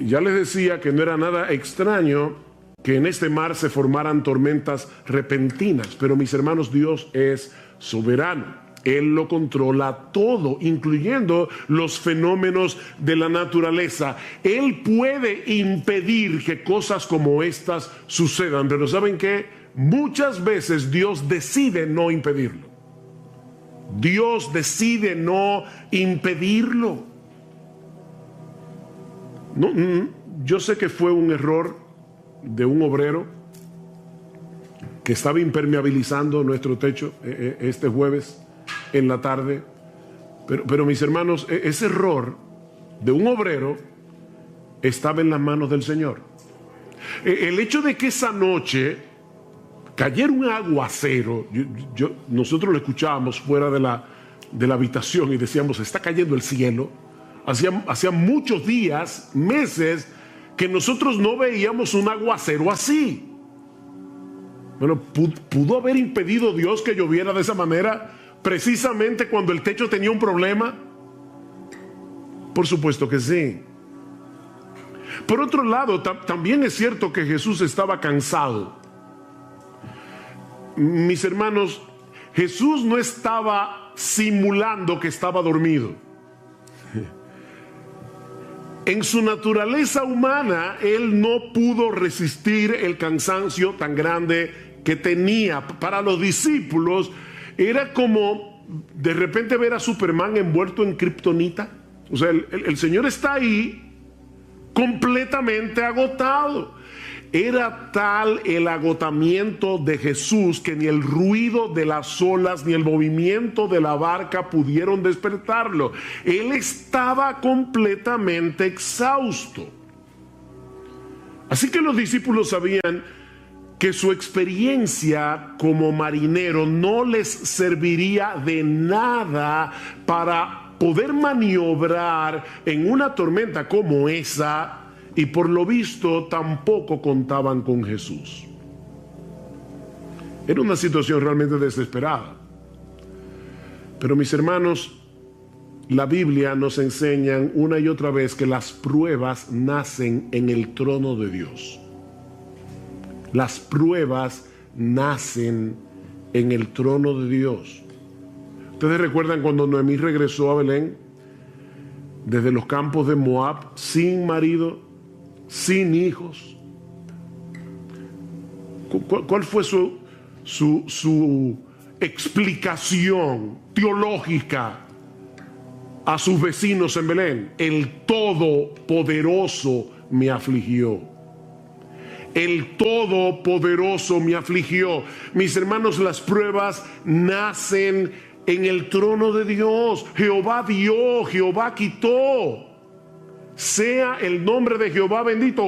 Ya les decía que no era nada extraño que en este mar se formaran tormentas repentinas, pero mis hermanos, Dios es soberano. Él lo controla todo, incluyendo los fenómenos de la naturaleza. Él puede impedir que cosas como estas sucedan, pero ¿saben qué? Muchas veces Dios decide no impedirlo. Dios decide no impedirlo. Yo sé que fue un error de un obrero que estaba impermeabilizando nuestro techo este jueves en la tarde, pero mis hermanos, ese error de un obrero estaba en las manos del Señor. El hecho de que esa noche cayera un aguacero, nosotros lo escuchábamos fuera de la habitación y decíamos, está cayendo el cielo. Hacía muchos días, meses, que nosotros no veíamos un aguacero así. Bueno, ¿pudo haber impedido Dios que lloviera de esa manera precisamente cuando el techo tenía un problema? Por supuesto que sí. Por otro lado, también es cierto que Jesús estaba cansado. Mis hermanos, Jesús no estaba simulando que estaba dormido. En su naturaleza humana, Él no pudo resistir el cansancio tan grande que tenía. Para los discípulos, era como de repente ver a Superman envuelto en kriptonita. O sea, el Señor está ahí completamente agotado. Era tal el agotamiento de Jesús que ni el ruido de las olas ni el movimiento de la barca pudieron despertarlo. Él estaba completamente exhausto. Así que los discípulos sabían que su experiencia como marinero no les serviría de nada para poder maniobrar en una tormenta como esa, y por lo visto tampoco contaban con Jesús. Era una situación realmente desesperada. Pero mis hermanos, la Biblia nos enseña una y otra vez que las pruebas nacen en el trono de Dios. Las pruebas nacen en el trono de Dios. ¿Ustedes recuerdan cuando Noemí regresó a Belén desde los campos de Moab, sin marido, sin hijos? ¿Cuál fue su explicación teológica a sus vecinos en Belén? El Todopoderoso me afligió. El Todopoderoso me afligió. Mis hermanos, las pruebas nacen en el trono de Dios. Jehová dio, Jehová quitó. Sea el nombre de Jehová bendito.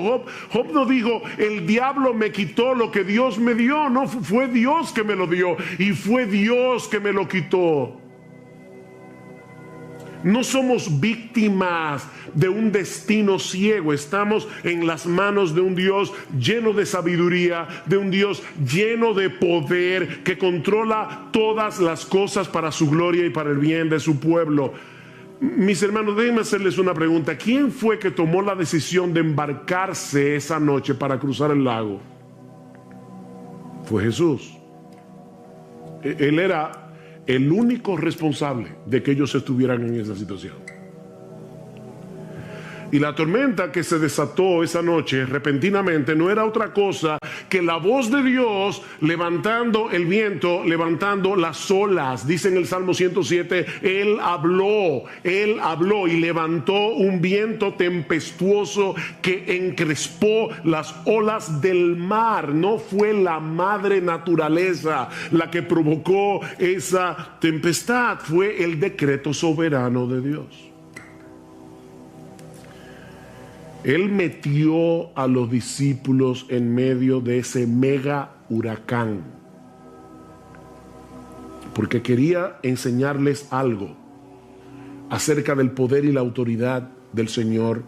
Job no dijo, el diablo me quitó lo que Dios me dio. No, fue Dios que me lo dio y fue Dios que me lo quitó. No somos víctimas de un destino ciego. Estamos en las manos de un Dios lleno de sabiduría, de un Dios lleno de poder, que controla todas las cosas para su gloria y para el bien de su pueblo. Mis hermanos, déjenme hacerles una pregunta. ¿Quién fue que tomó la decisión de embarcarse esa noche para cruzar el lago? Fue Jesús. Él era el único responsable de que ellos estuvieran en esa situación. Y la tormenta que se desató esa noche repentinamente no era otra cosa que la voz de Dios levantando el viento, levantando las olas. Dice en el Salmo 107, Él habló y levantó un viento tempestuoso que encrespó las olas del mar. No fue la madre naturaleza la que provocó esa tempestad, fue el decreto soberano de Dios. Él metió a los discípulos en medio de ese mega huracán porque quería enseñarles algo acerca del poder y la autoridad del Señor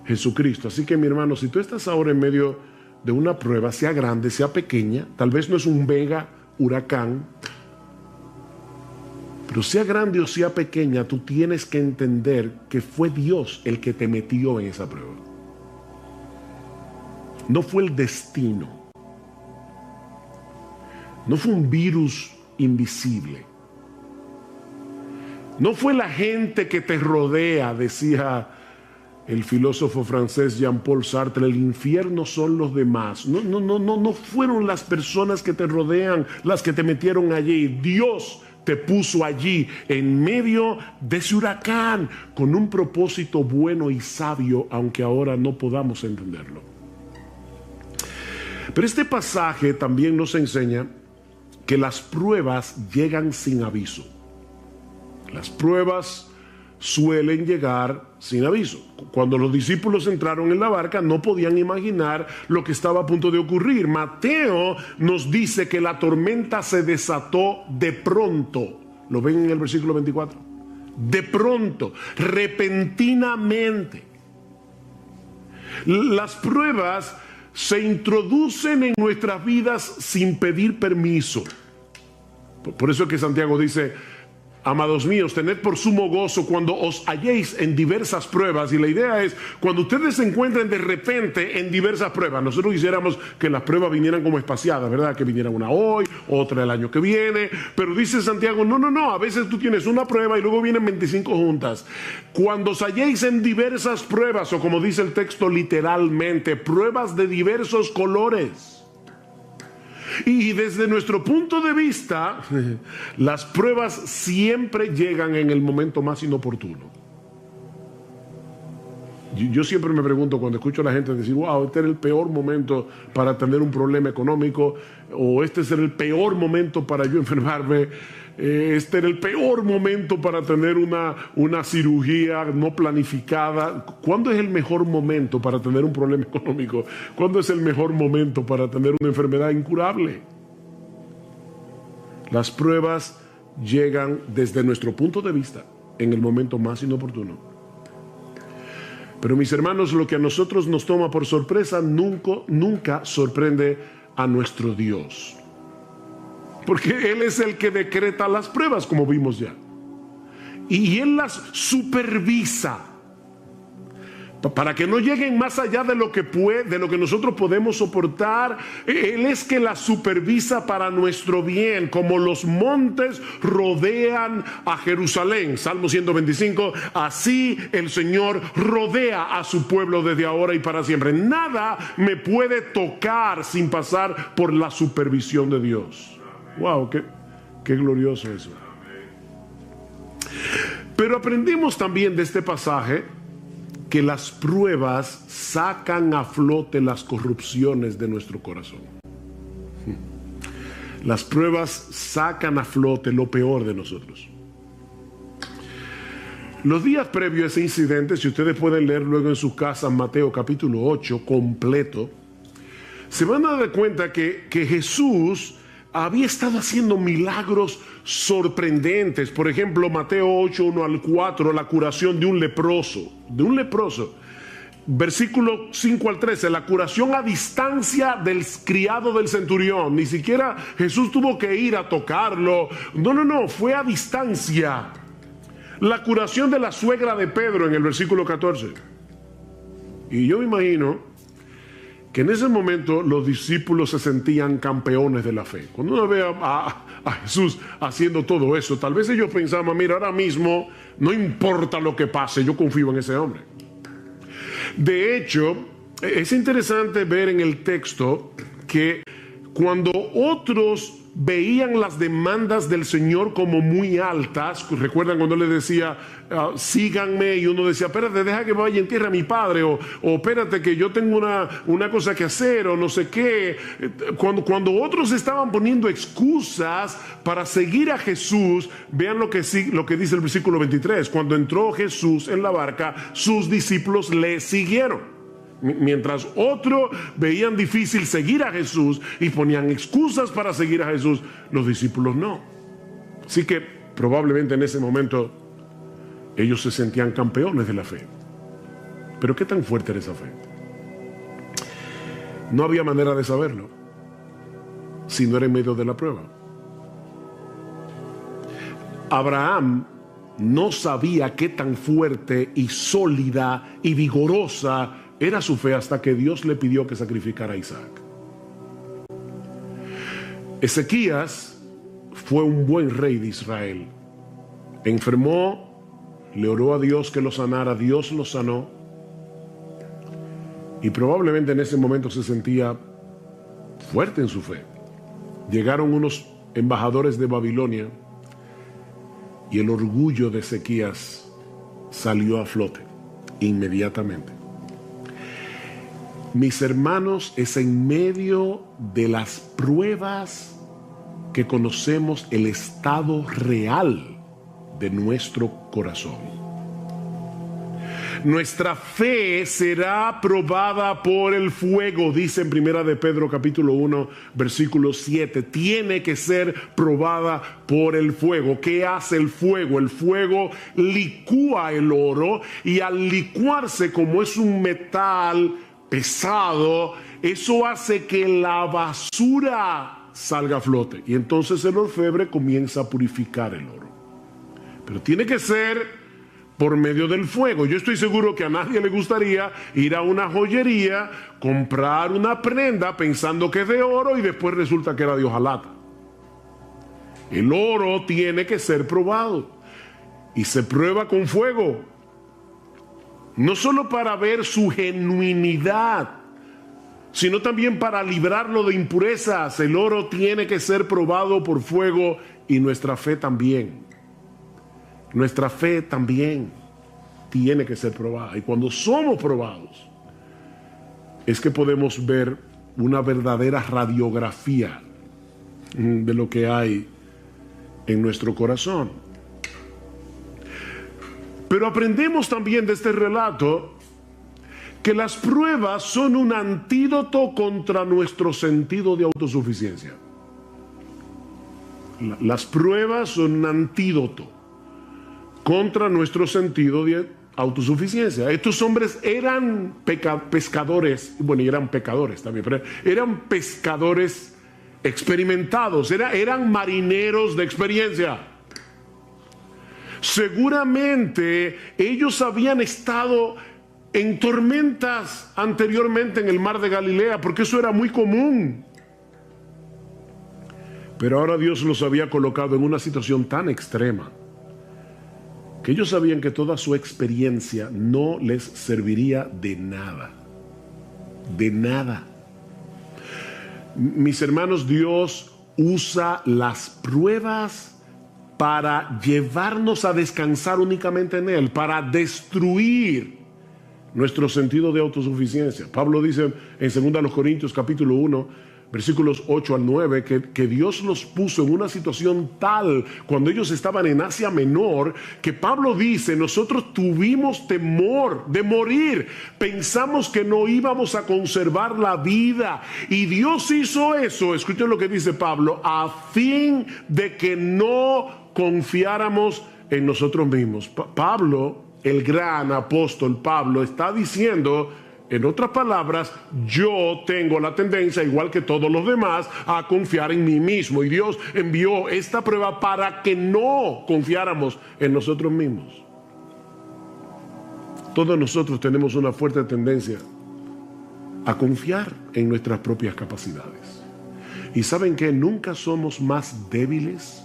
Jesucristo. Así que, mi hermano, si tú estás ahora en medio de una prueba, sea grande, sea pequeña, tal vez no es un mega huracán, pero sea grande o sea pequeña, tú tienes que entender que fue Dios el que te metió en esa prueba. No fue el destino. No fue un virus invisible. No fue la gente que te rodea, decía el filósofo francés Jean-Paul Sartre, el infierno son los demás. No fueron las personas que te rodean las que te metieron allí. Dios te puso allí en medio de ese huracán con un propósito bueno y sabio, aunque ahora no podamos entenderlo. Pero este pasaje también nos enseña que las pruebas llegan sin aviso. Las pruebas suelen llegar sin aviso. Cuando los discípulos entraron en la barca, no podían imaginar lo que estaba a punto de ocurrir. Mateo nos dice que la tormenta se desató de pronto. ¿Lo ven en el versículo 24? De pronto, repentinamente. Las pruebas se introducen en nuestras vidas sin pedir permiso. Por eso es que Santiago dice, amados míos, tened por sumo gozo cuando os halléis en diversas pruebas. Y la idea es, cuando ustedes se encuentren de repente en diversas pruebas, nosotros quisiéramos que las pruebas vinieran como espaciadas, ¿verdad? Que viniera una hoy, otra el año que viene. Pero dice Santiago, no, a veces tú tienes una prueba y luego vienen 25 juntas. Cuando os halléis en diversas pruebas, o como dice el texto literalmente, pruebas de diversos colores. Y desde nuestro punto de vista, las pruebas siempre llegan en el momento más inoportuno. Yo siempre me pregunto cuando escucho a la gente decir, wow, este era el peor momento para tener un problema económico, o este es el peor momento para yo enfermarme, este era el peor momento para tener una cirugía no planificada. ¿Cuándo es el mejor momento para tener un problema económico? ¿Cuándo es el mejor momento para tener una enfermedad incurable? Las pruebas llegan desde nuestro punto de vista en el momento más inoportuno. Pero mis hermanos, lo que a nosotros nos toma por sorpresa nunca sorprende a nuestro Dios. Porque Él es el que decreta las pruebas, como vimos ya. Y Él las supervisa para que no lleguen más allá de lo que nosotros podemos soportar. Él es que las supervisa para nuestro bien, como los montes rodean a Jerusalén. Salmo 125, así el Señor rodea a su pueblo desde ahora y para siempre. Nada me puede tocar sin pasar por la supervisión de Dios. Wow, qué glorioso eso. Pero aprendimos también de este pasaje que las pruebas sacan a flote las corrupciones de nuestro corazón. Las pruebas sacan a flote lo peor de nosotros. Los días previos a ese incidente, si ustedes pueden leer luego en sus casas Mateo capítulo 8 completo, se van a dar cuenta que Jesús había estado haciendo milagros sorprendentes. Por ejemplo, Mateo 8, 1 al 4, la curación de un leproso. Versículo 5 al 13, la curación a distancia del criado del centurión. Ni siquiera Jesús tuvo que ir a tocarlo. No, fue a distancia. La curación de la suegra de Pedro en el versículo 14. Y yo me imagino que en ese momento los discípulos se sentían campeones de la fe. Cuando uno ve a Jesús haciendo todo eso, tal vez ellos pensaban, mira, ahora mismo no importa lo que pase, yo confío en ese hombre. De hecho, es interesante ver en el texto que cuando otros veían las demandas del Señor como muy altas, recuerdan cuando le decía, síganme, y uno decía, espérate, deja que vaya en tierra a mi padre, o espérate que yo tengo una cosa que hacer, o no sé qué. Cuando otros estaban poniendo excusas para seguir a Jesús, vean lo que dice el versículo 23, cuando entró Jesús en la barca, sus discípulos le siguieron. Mientras otros veían difícil seguir a Jesús y ponían excusas para seguir a Jesús, los discípulos no. Así que probablemente en ese momento ellos se sentían campeones de la fe. Pero ¿qué tan fuerte era esa fe? No había manera de saberlo si no era en medio de la prueba. Abraham no sabía qué tan fuerte y sólida y vigorosa era su fe hasta que Dios le pidió que sacrificara a Isaac. Ezequías fue un buen rey de Israel. Enfermó, le oró a Dios que lo sanara, Dios lo sanó. Y probablemente en ese momento se sentía fuerte en su fe. Llegaron unos embajadores de Babilonia y el orgullo de Ezequías salió a flote inmediatamente. Mis hermanos, es en medio de las pruebas que conocemos el estado real de nuestro corazón. Nuestra fe será probada por el fuego, dice en 1 de Pedro capítulo 1, versículo 7. Tiene que ser probada por el fuego. ¿Qué hace el fuego? El fuego licúa el oro, y al licuarse, como es un metal pesado, eso hace que la basura salga a flote, y entonces el orfebre comienza a purificar el oro. Pero tiene que ser por medio del fuego. Yo estoy seguro que a nadie le gustaría ir a una joyería, comprar una prenda pensando que es de oro y después resulta que era de hojalata. El oro tiene que ser probado y se prueba con fuego. No solo para ver su genuinidad, sino también para librarlo de impurezas. El oro tiene que ser probado por fuego, y nuestra fe también. Nuestra fe también tiene que ser probada. Y cuando somos probados, es que podemos ver una verdadera radiografía de lo que hay en nuestro corazón. Pero aprendemos también de este relato que las pruebas son un antídoto contra nuestro sentido de autosuficiencia. Las pruebas son un antídoto contra nuestro sentido de autosuficiencia. Estos hombres eran pescadores, bueno, y eran pecadores también, pero eran pescadores experimentados, eran marineros de experiencia. Seguramente ellos habían estado en tormentas anteriormente en el mar de Galilea, porque eso era muy común. Pero ahora Dios los había colocado en una situación tan extrema que ellos sabían que toda su experiencia no les serviría de nada. De nada. Mis hermanos, Dios usa las pruebas para llevarnos a descansar únicamente en Él, para destruir nuestro sentido de autosuficiencia. Pablo dice en 2 Corintios capítulo 1, versículos 8 al 9, que Dios los puso en una situación tal cuando ellos estaban en Asia Menor, que Pablo dice, nosotros tuvimos temor de morir, pensamos que no íbamos a conservar la vida, y Dios hizo eso, escuchen lo que dice Pablo, a fin de que no confiáramos en nosotros mismos. Pablo, el gran apóstol Pablo, está diciendo, en otras palabras, yo tengo la tendencia, igual que todos los demás, a confiar en mí mismo. Y Dios envió esta prueba para que no confiáramos en nosotros mismos. Todos nosotros tenemos una fuerte tendencia a confiar en nuestras propias capacidades. Y ¿saben qué? Nunca somos más débiles,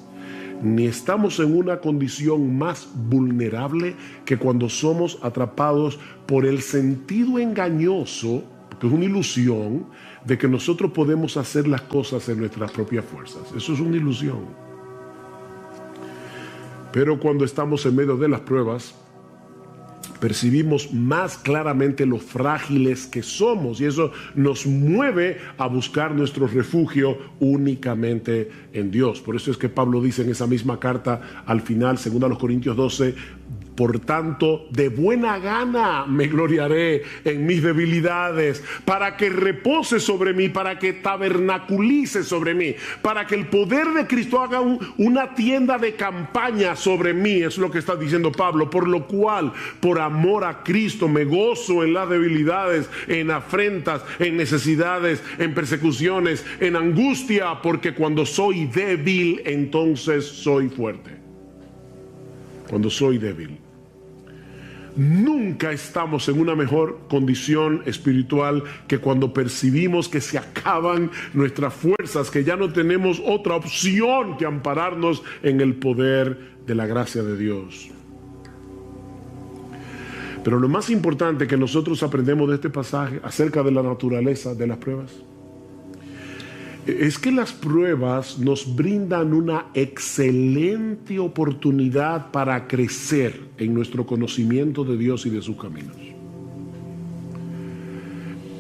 ni estamos en una condición más vulnerable que cuando somos atrapados por el sentido engañoso, que es una ilusión, de que nosotros podemos hacer las cosas en nuestras propias fuerzas. Eso es una ilusión. Pero cuando estamos en medio de las pruebas, percibimos más claramente lo frágiles que somos, y eso nos mueve a buscar nuestro refugio únicamente en Dios. Por eso es que Pablo dice en esa misma carta al final, 2 Corintios 12, por tanto, de buena gana me gloriaré en mis debilidades, para que repose sobre mí, para que tabernaculice sobre mí, para que el poder de Cristo haga una tienda de campaña sobre mí, es lo que está diciendo Pablo, por lo cual, por amor a Cristo, me gozo en las debilidades, en afrentas, en necesidades, en persecuciones, en angustia, porque cuando soy débil, entonces soy fuerte. Cuando soy débil. Nunca estamos en una mejor condición espiritual que cuando percibimos que se acaban nuestras fuerzas, que ya no tenemos otra opción que ampararnos en el poder de la gracia de Dios. Pero lo más importante que nosotros aprendemos de este pasaje acerca de la naturaleza de las pruebas es que las pruebas nos brindan una excelente oportunidad para crecer en nuestro conocimiento de Dios y de sus caminos.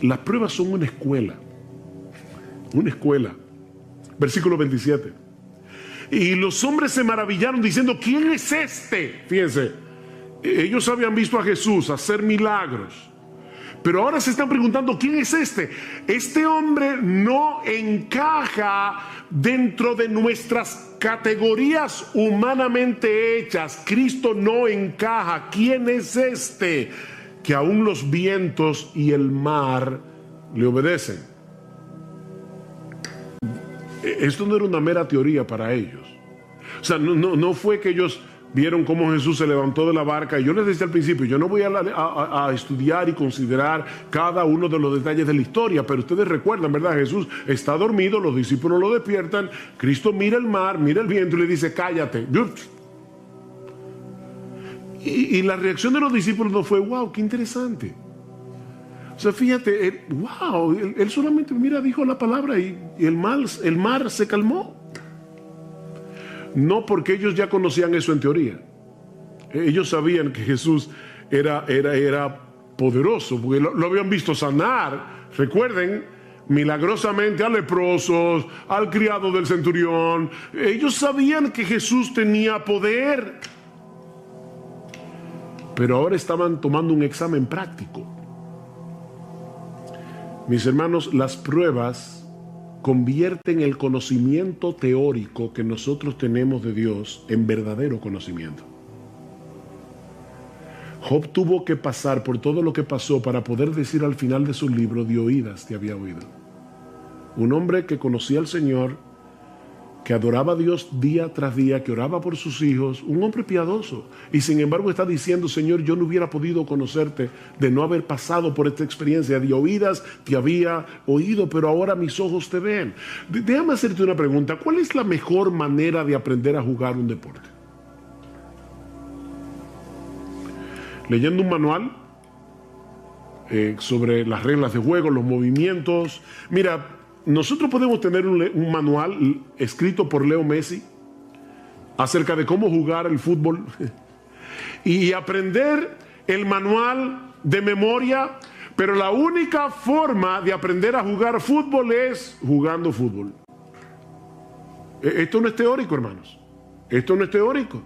Las pruebas son una escuela. Una escuela. Versículo 27. Y los hombres se maravillaron diciendo, ¿quién es este? Fíjense, ellos habían visto a Jesús hacer milagros. Pero ahora se están preguntando, ¿quién es este? Este hombre no encaja dentro de nuestras categorías humanamente hechas. Cristo no encaja. ¿Quién es este? Que aún los vientos y el mar le obedecen. Esto no era una mera teoría para ellos. O sea, no fue que ellos vieron cómo Jesús se levantó de la barca. Y yo les decía al principio, yo no voy a estudiar y considerar cada uno de los detalles de la historia, pero ustedes recuerdan, ¿verdad? Jesús está dormido, los discípulos lo despiertan, Cristo mira el mar, mira el viento y le dice, cállate. Y la reacción de los discípulos no fue, wow, qué interesante. O sea, fíjate, wow, él solamente, mira, dijo la palabra y el mar se calmó. No porque ellos ya conocían eso en teoría. Ellos sabían que Jesús era poderoso, porque lo habían visto sanar. Recuerden, milagrosamente a leprosos, al criado del centurión. Ellos sabían que Jesús tenía poder. Pero ahora estaban tomando un examen práctico. Mis hermanos, las pruebas convierten el conocimiento teórico que nosotros tenemos de Dios en verdadero conocimiento. Job tuvo que pasar por todo lo que pasó para poder decir al final de su libro: de oídas te había oído. Un hombre que conocía al Señor, que adoraba a Dios día tras día, que oraba por sus hijos, un hombre piadoso, y sin embargo está diciendo: Señor, yo no hubiera podido conocerte de no haber pasado por esta experiencia. De oídas te había oído, pero ahora mis ojos te ven. Déjame hacerte una pregunta: ¿cuál es la mejor manera de aprender a jugar un deporte? ¿Leyendo un manual sobre las reglas de juego, los movimientos? Mira, nosotros podemos tener un manual escrito por Leo Messi acerca de cómo jugar el fútbol y aprender el manual de memoria, pero la única forma de aprender a jugar fútbol es jugando fútbol. Esto no es teórico, hermanos. Esto no es teórico.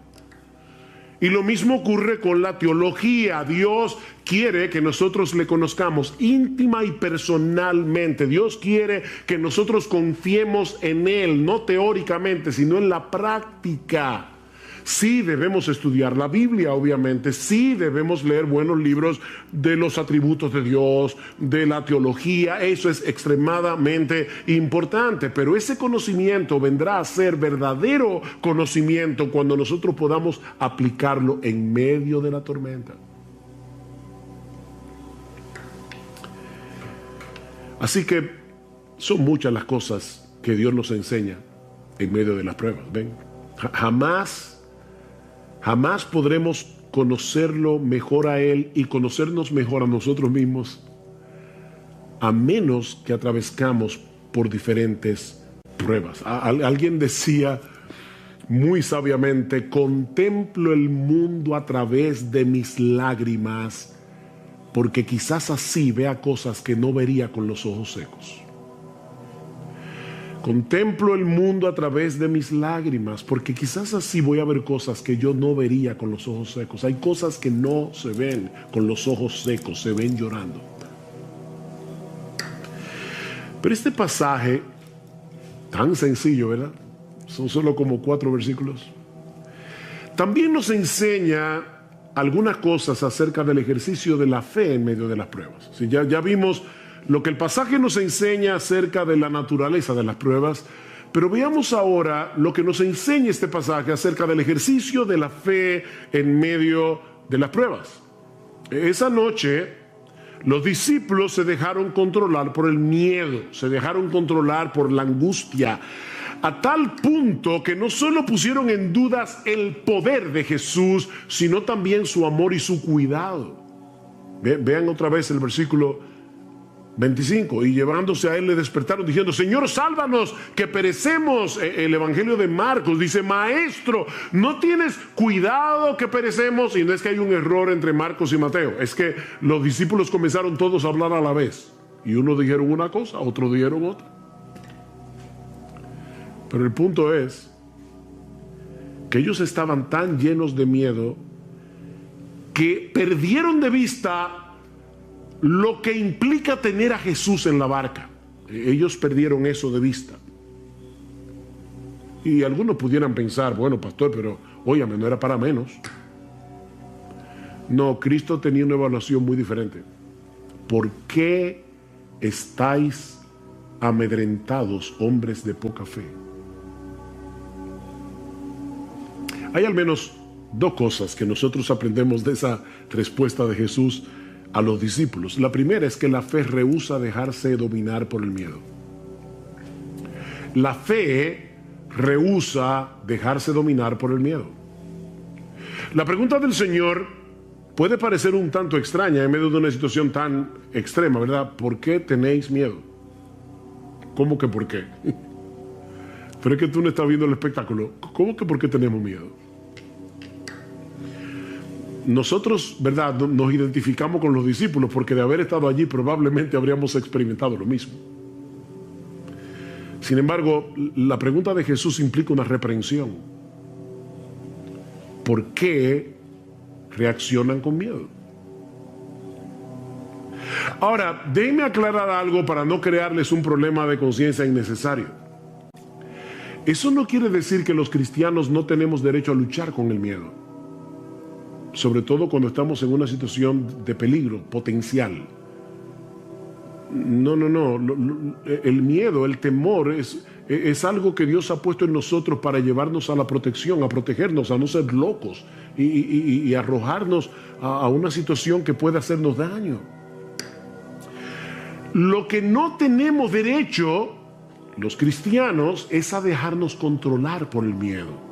Y lo mismo ocurre con la teología. Dios quiere que nosotros le conozcamos íntima y personalmente. Dios quiere que nosotros confiemos en Él, no teóricamente, sino en la práctica. Sí debemos estudiar la Biblia, obviamente. Sí debemos leer buenos libros de los atributos de Dios, de la teología. Eso es extremadamente importante. Pero ese conocimiento vendrá a ser verdadero conocimiento cuando nosotros podamos aplicarlo en medio de la tormenta. Así que son muchas las cosas que Dios nos enseña en medio de las pruebas. ¿Ven? Jamás podremos conocerlo mejor a Él y conocernos mejor a nosotros mismos a menos que atravesamos por diferentes pruebas. Alguien decía muy sabiamente: contemplo el mundo a través de mis lágrimas, porque quizás así vea cosas que no vería con los ojos secos. Contemplo el mundo a través de mis lágrimas, porque quizás así voy a ver cosas que yo no vería con los ojos secos. Hay cosas que no se ven con los ojos secos, se ven llorando. Pero este pasaje, tan sencillo, ¿verdad? Son solo como 4 versículos. También nos enseña algunas cosas acerca del ejercicio de la fe en medio de las pruebas. ¿Sí? Ya vimos lo que el pasaje nos enseña acerca de la naturaleza de las pruebas, pero veamos ahora lo que nos enseña este pasaje acerca del ejercicio de la fe en medio de las pruebas. Esa noche, los discípulos se dejaron controlar por el miedo, se dejaron controlar por la angustia, a tal punto que no solo pusieron en dudas el poder de Jesús, sino también su amor y su cuidado. Vean otra vez el versículo 25, y llevándose a él le despertaron diciendo: Señor, sálvanos, que perecemos. El Evangelio de Marcos dice: Maestro, ¿no tienes cuidado que perecemos? Y no es que hay un error entre Marcos y Mateo, es que los discípulos comenzaron todos a hablar a la vez, y unos dijeron una cosa, otros dijeron otra. Pero el punto es que ellos estaban tan llenos de miedo que perdieron de vista lo que implica tener a Jesús en la barca. Ellos perdieron eso de vista. Y algunos pudieran pensar: bueno, pastor, pero óyame, no era para menos. No, Cristo tenía una evaluación muy diferente. ¿Por qué estáis amedrentados, hombres de poca fe? Hay al menos 2 cosas que nosotros aprendemos de esa respuesta de Jesús a los discípulos. La primera es que la fe rehúsa dejarse dominar por el miedo. La fe rehúsa dejarse dominar por el miedo. La pregunta del Señor puede parecer un tanto extraña en medio de una situación tan extrema, ¿verdad? ¿Por qué tenéis miedo? ¿Cómo que por qué? Pero es que tú no estás viendo el espectáculo. ¿Cómo que por qué tenemos miedo? Nosotros, ¿verdad?, nos identificamos con los discípulos porque de haber estado allí probablemente habríamos experimentado lo mismo. Sin embargo, la pregunta de Jesús implica una reprensión. ¿Por qué reaccionan con miedo? Ahora, déjenme aclarar algo para no crearles un problema de conciencia innecesario. Eso no quiere decir que los cristianos no tenemos derecho a luchar con el miedo. sobre todo cuando estamos en una situación de peligro potencial. No. El miedo, el temor es algo que Dios ha puesto en nosotros para llevarnos a la protección, a protegernos, a no ser locos y arrojarnos a una situación que pueda hacernos daño. Lo que no tenemos derecho, los cristianos, es a dejarnos controlar por el miedo.